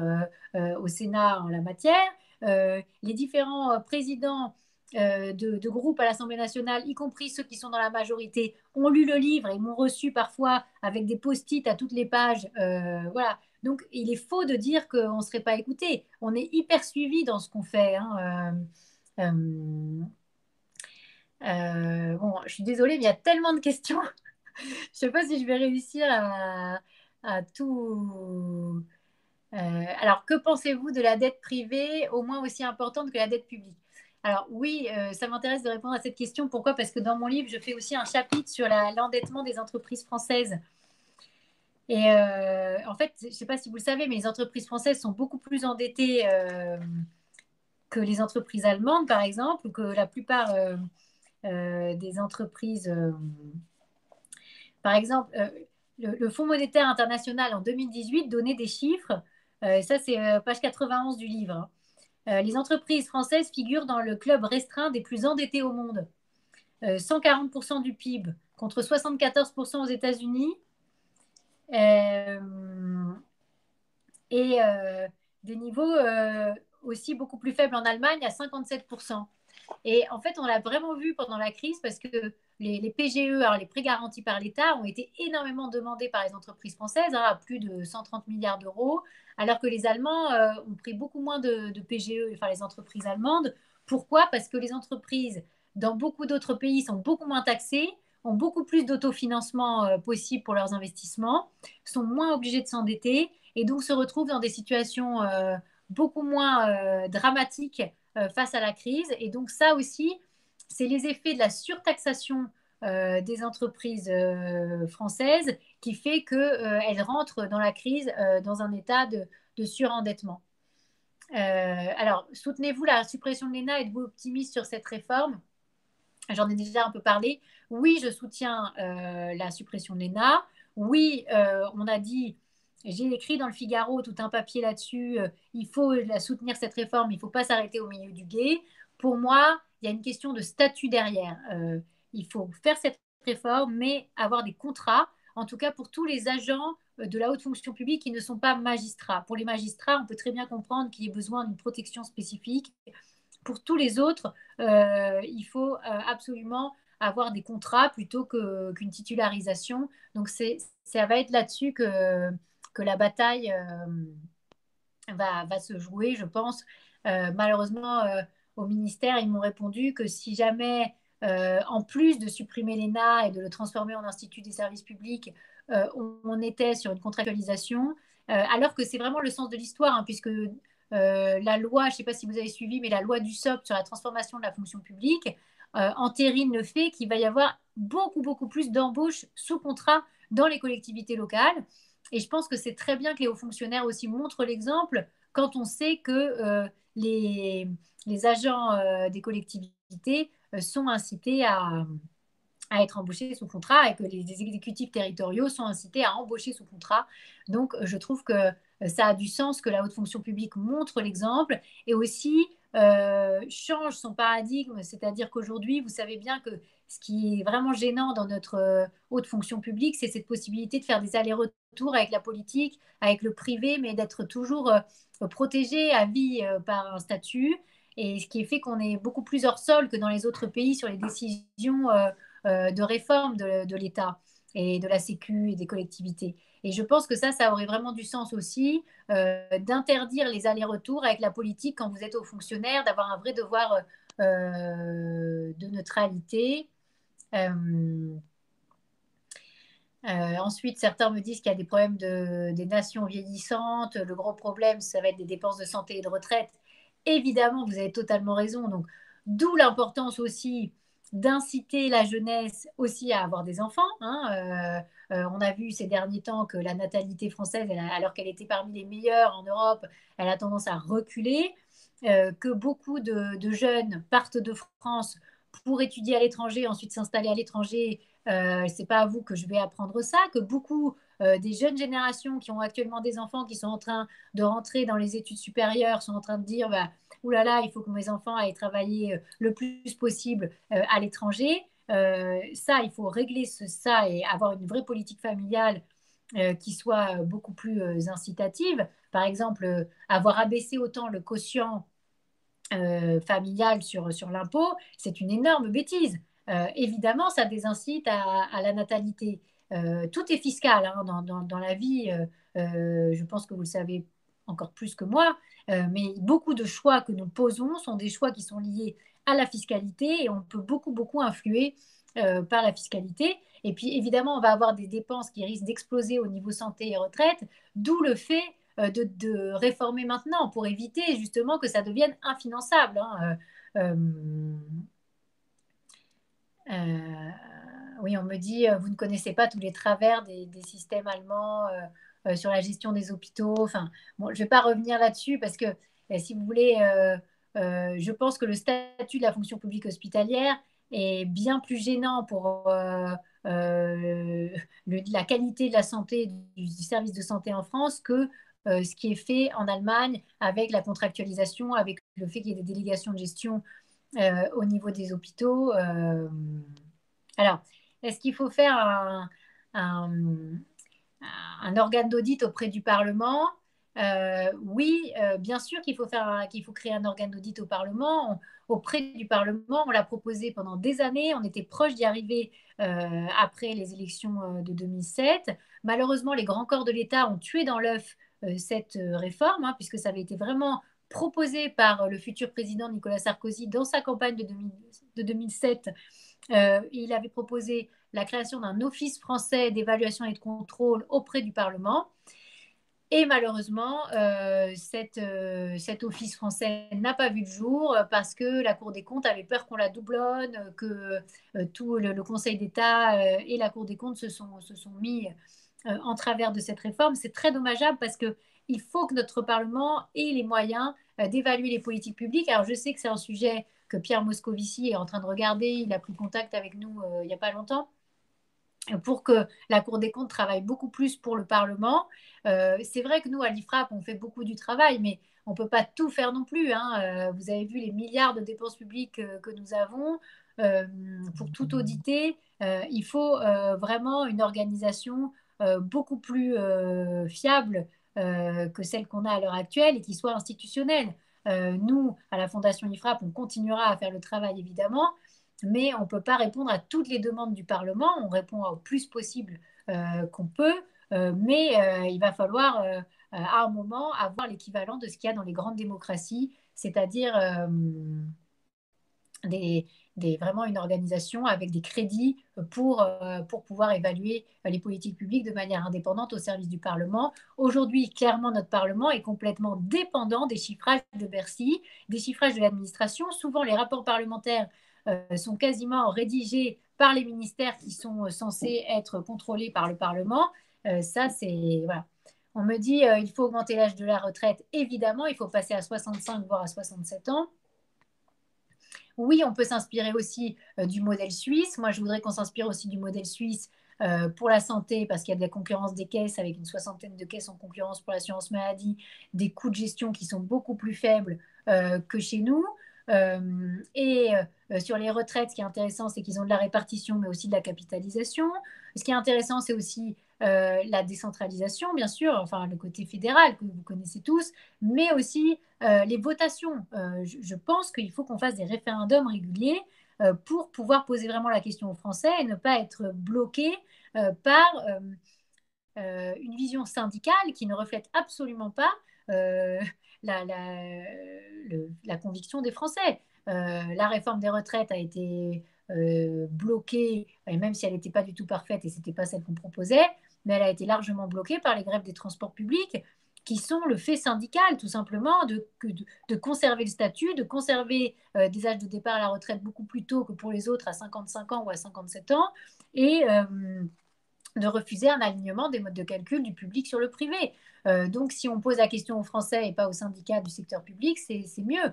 au Sénat en la matière. Les différents présidents de groupes à l'Assemblée nationale, y compris ceux qui sont dans la majorité, ont lu le livre et m'ont reçu parfois avec des post-it à toutes les pages. Voilà. Donc, il est faux de dire qu'on ne serait pas écouté. On est hyper suivi dans ce qu'on fait. Hein. Bon, je suis désolée, mais il y a tellement de questions. Je ne sais pas si je vais réussir à tout. Alors, que pensez-vous de la dette privée au moins aussi importante que la dette publique? Alors oui, ça m'intéresse de répondre à cette question. Pourquoi? Parce que dans mon livre, je fais aussi un chapitre sur l'endettement des entreprises françaises. Et en fait, je ne sais pas si vous le savez, mais les entreprises françaises sont beaucoup plus endettées que les entreprises allemandes, par exemple, ou que la plupart des entreprises. Par exemple, le Fonds monétaire international en 2018 donnait des chiffres. Ça, c'est page 91 du livre. Hein. Les entreprises françaises figurent dans le club restreint des plus endettés au monde. 140% du PIB contre 74% aux États-Unis. Et des niveaux aussi beaucoup plus faibles en Allemagne à 57%. Et en fait, on l'a vraiment vu pendant la crise parce que les PGE, alors les prêts garantis par l'État, ont été énormément demandés par les entreprises françaises, hein, à plus de 130 milliards d'euros, alors que les Allemands ont pris beaucoup moins de PGE, enfin les entreprises allemandes. Pourquoi? Parce que les entreprises dans beaucoup d'autres pays sont beaucoup moins taxées, ont beaucoup plus d'autofinancement possible pour leurs investissements, sont moins obligées de s'endetter et donc se retrouvent dans des situations beaucoup moins dramatiques face à la crise. Et donc ça aussi, c'est les effets de la surtaxation des entreprises françaises qui fait qu'elles rentrent dans la crise dans un état de surendettement. Alors, soutenez-vous la suppression de l'ENA? Êtes-vous optimiste sur cette réforme? J'en ai déjà un peu parlé. Oui, je soutiens la suppression de l'ENA. Oui, on a dit, j'ai écrit dans le Figaro tout un papier là-dessus, il faut la soutenir cette réforme, il ne faut pas s'arrêter au milieu du gué. Pour moi, il y a une question de statut derrière. Il faut faire cette réforme, mais avoir des contrats, en tout cas pour tous les agents de la haute fonction publique qui ne sont pas magistrats. Pour les magistrats, on peut très bien comprendre qu'il y ait besoin d'une protection spécifique. Pour tous les autres, il faut absolument avoir des contrats plutôt qu'une titularisation. Donc, ça va être là-dessus que la bataille va se jouer, je pense. Malheureusement, au ministère, ils m'ont répondu que si jamais, en plus de supprimer l'ENA et de le transformer en institut des services publics, on était sur une contractualisation, alors que c'est vraiment le sens de l'histoire, hein, puisque la loi, je ne sais pas si vous avez suivi, mais la loi du SOP sur la transformation de la fonction publique entérine le fait qu'il va y avoir beaucoup, beaucoup plus d'embauches sous contrat dans les collectivités locales. Et je pense que c'est très bien que les hauts fonctionnaires aussi montrent l'exemple quand on sait que les agents des collectivités sont incités à être embauchés sous contrat et que les exécutifs territoriaux sont incités à embaucher sous contrat. Donc, je trouve que ça a du sens que la haute fonction publique montre l'exemple et aussi change son paradigme. C'est-à-dire qu'aujourd'hui, vous savez bien que ce qui est vraiment gênant dans notre haute fonction publique, c'est cette possibilité de faire des allers-retours avec la politique, avec le privé, mais d'être toujours protégé à vie par un statut. Et ce qui fait qu'on est beaucoup plus hors sol que dans les autres pays sur les décisions de réforme de l'État et de la Sécu et des collectivités. Et je pense que ça aurait vraiment du sens aussi d'interdire les allers-retours avec la politique quand vous êtes haut fonctionnaire, d'avoir un vrai devoir de neutralité. Ensuite, certains me disent qu'il y a des problèmes des nations vieillissantes. Le gros problème, ça va être des dépenses de santé et de retraite. Évidemment, vous avez totalement raison. Donc, d'où l'importance aussi d'inciter la jeunesse aussi à avoir des enfants, hein. On a vu ces derniers temps que la natalité française, alors qu'elle était parmi les meilleures en Europe, elle a tendance à reculer, que beaucoup de jeunes partent de France pour étudier à l'étranger, ensuite s'installer à l'étranger. C'est pas à vous que je vais apprendre ça, que beaucoup des jeunes générations qui ont actuellement des enfants qui sont en train de rentrer dans les études supérieures sont en train de dire bah, oulala, il faut que mes enfants aillent travailler le plus possible à l'étranger. Ça, il faut régler ça et avoir une vraie politique familiale qui soit beaucoup plus incitative. Par exemple, avoir abaissé autant le quotient familial sur l'impôt, c'est une énorme bêtise. Évidemment, ça désincite à la natalité. Tout est fiscal hein, dans la vie. Je pense que vous le savez encore plus que moi, mais beaucoup de choix que nous posons sont des choix qui sont liés à la fiscalité et on peut beaucoup, beaucoup influer par la fiscalité. Et puis, évidemment, on va avoir des dépenses qui risquent d'exploser au niveau santé et retraite, d'où le fait de réformer maintenant pour éviter justement que ça devienne infinançable, hein. Oui, on me dit, vous ne connaissez pas tous les travers des systèmes allemands sur la gestion des hôpitaux. Enfin, bon, je ne vais pas revenir là-dessus parce que, si vous voulez, je pense que le statut de la fonction publique hospitalière est bien plus gênant pour la qualité de la santé du service de santé en France que ce qui est fait en Allemagne avec la contractualisation, avec le fait qu'il y ait des délégations de gestion au niveau des hôpitaux. Alors, est-ce qu'il faut faire un, un organe d'audit auprès du Parlement? Oui, bien sûr qu'il faut créer un organe d'audit au Parlement. Auprès du Parlement, on l'a proposé pendant des années. On était proche d'y arriver après les élections de 2007. Malheureusement, les grands corps de l'État ont tué dans l'œuf cette réforme, hein, puisque ça avait été vraiment proposé par le futur président Nicolas Sarkozy dans sa campagne de 2007. Il avait proposé la création d'un office français d'évaluation et de contrôle auprès du Parlement. Et malheureusement, cet office français n'a pas vu le jour parce que la Cour des comptes avait peur qu'on la doublonne, que tout le Conseil d'État et la Cour des comptes se sont mis en travers de cette réforme. C'est très dommageable parce qu'il faut que notre Parlement ait les moyens d'évaluer les politiques publiques. Alors je sais que c'est un sujet que Pierre Moscovici est en train de regarder. Il a pris contact avec nous il n'y a pas longtemps pour que la Cour des comptes travaille beaucoup plus pour le Parlement. C'est vrai que nous, à l'IFRAP, on fait beaucoup du travail, mais on ne peut pas tout faire non plus, hein. Vous avez vu les milliards de dépenses publiques que nous avons. Pour tout auditer, il faut vraiment une organisation beaucoup plus fiable que celle qu'on a à l'heure actuelle et qui soit institutionnelle. Nous, à la Fondation IFRAP, on continuera à faire le travail, évidemment, mais on ne peut pas répondre à toutes les demandes du Parlement. On répond au plus possible qu'on peut, mais il va falloir à un moment avoir l'équivalent de ce qu'il y a dans les grandes démocraties, c'est-à-dire des, vraiment une organisation avec des crédits pour pouvoir évaluer les politiques publiques de manière indépendante au service du Parlement. Aujourd'hui, clairement, notre Parlement est complètement dépendant des chiffrages de Bercy, des chiffrages de l'administration. Souvent, les rapports parlementaires sont quasiment rédigés par les ministères qui sont censés être contrôlés par le Parlement. Ça, c'est... Voilà. On me dit il faut augmenter l'âge de la retraite. Évidemment, il faut passer à 65, voire à 67 ans. Oui, on peut s'inspirer aussi du modèle suisse. Moi, je voudrais qu'on s'inspire aussi du modèle suisse pour la santé, parce qu'il y a de la concurrence des caisses, avec une soixantaine de caisses en concurrence pour l'assurance maladie, des coûts de gestion qui sont beaucoup plus faibles que chez nous. Sur les retraites, ce qui est intéressant, c'est qu'ils ont de la répartition, mais aussi de la capitalisation. Ce qui est intéressant, c'est aussi la décentralisation, bien sûr, enfin le côté fédéral que vous connaissez tous, mais aussi les votations. Je pense qu'il faut qu'on fasse des référendums réguliers pour pouvoir poser vraiment la question aux Français et ne pas être bloqué par une vision syndicale qui ne reflète absolument pas euh, la, la, la, conviction des Français. La réforme des retraites a été bloquée, et même si elle n'était pas du tout parfaite et ce n'était pas celle qu'on proposait, mais elle a été largement bloquée par les grèves des transports publics qui sont le fait syndical, tout simplement, de conserver le statut, de conserver des âges de départ à la retraite beaucoup plus tôt que pour les autres à 55 ans ou à 57 ans, et de refuser un alignement des modes de calcul du public sur le privé. Donc, si on pose la question aux Français et pas aux syndicats du secteur public, c'est mieux.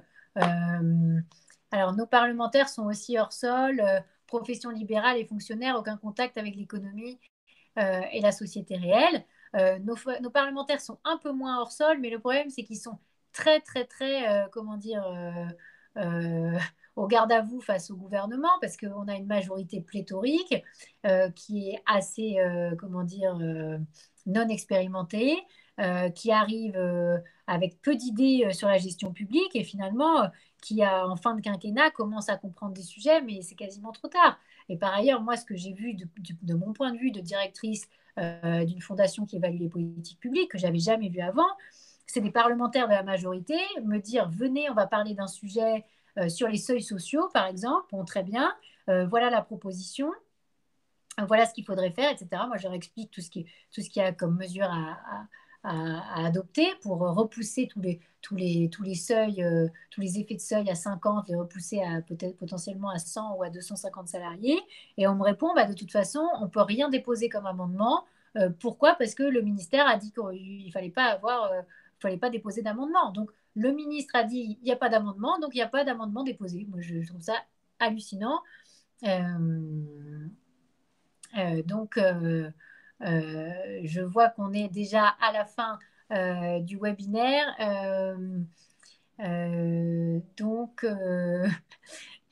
Alors, nos parlementaires sont aussi hors sol, profession libérale et fonctionnaires, aucun contact avec l'économie et la société réelle. Nos parlementaires sont un peu moins hors sol, mais le problème, c'est qu'ils sont très, très, très, comment dire, au garde à vous face au gouvernement, parce qu'on a une majorité pléthorique qui est assez, comment dire, non expérimentée, qui arrive avec peu d'idées sur la gestion publique et finalement, qui en fin de quinquennat commence à comprendre des sujets, mais c'est quasiment trop tard. Et par ailleurs, moi, ce que j'ai vu de mon point de vue de directrice d'une fondation qui évalue les politiques publiques, que j'avais jamais vu avant, c'est des parlementaires de la majorité me dire, venez, on va parler d'un sujet sur les seuils sociaux, par exemple. Bon, très bien, voilà la proposition, voilà ce qu'il faudrait faire, etc. Moi, je leur explique tout ce qu'il y a comme mesure à adopter pour repousser tous les seuils, tous les effets de seuil à 50, les repousser à peut-être potentiellement à 100 ou à 250 salariés. Et on me répond, bah, de toute façon, on ne peut rien déposer comme amendement. Pourquoi? Parce que le ministère a dit qu'il ne fallait pas fallait pas déposer d'amendement. Donc, le ministre a dit, il n'y a pas d'amendement, donc il n'y a pas d'amendement déposé. Moi, je trouve ça hallucinant. Euh, je vois qu'on est déjà à la fin du webinaire.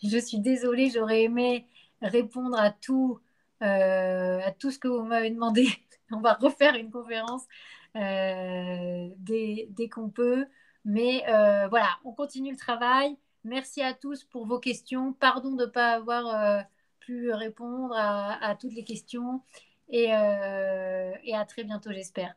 Je suis désolée, j'aurais aimé répondre à tout ce que vous m'avez demandé. On va refaire une conférence dès qu'on peut. Mais voilà, on continue le travail. Merci à tous pour vos questions. Pardon de ne pas avoir pu répondre à toutes les questions et à très bientôt, j'espère.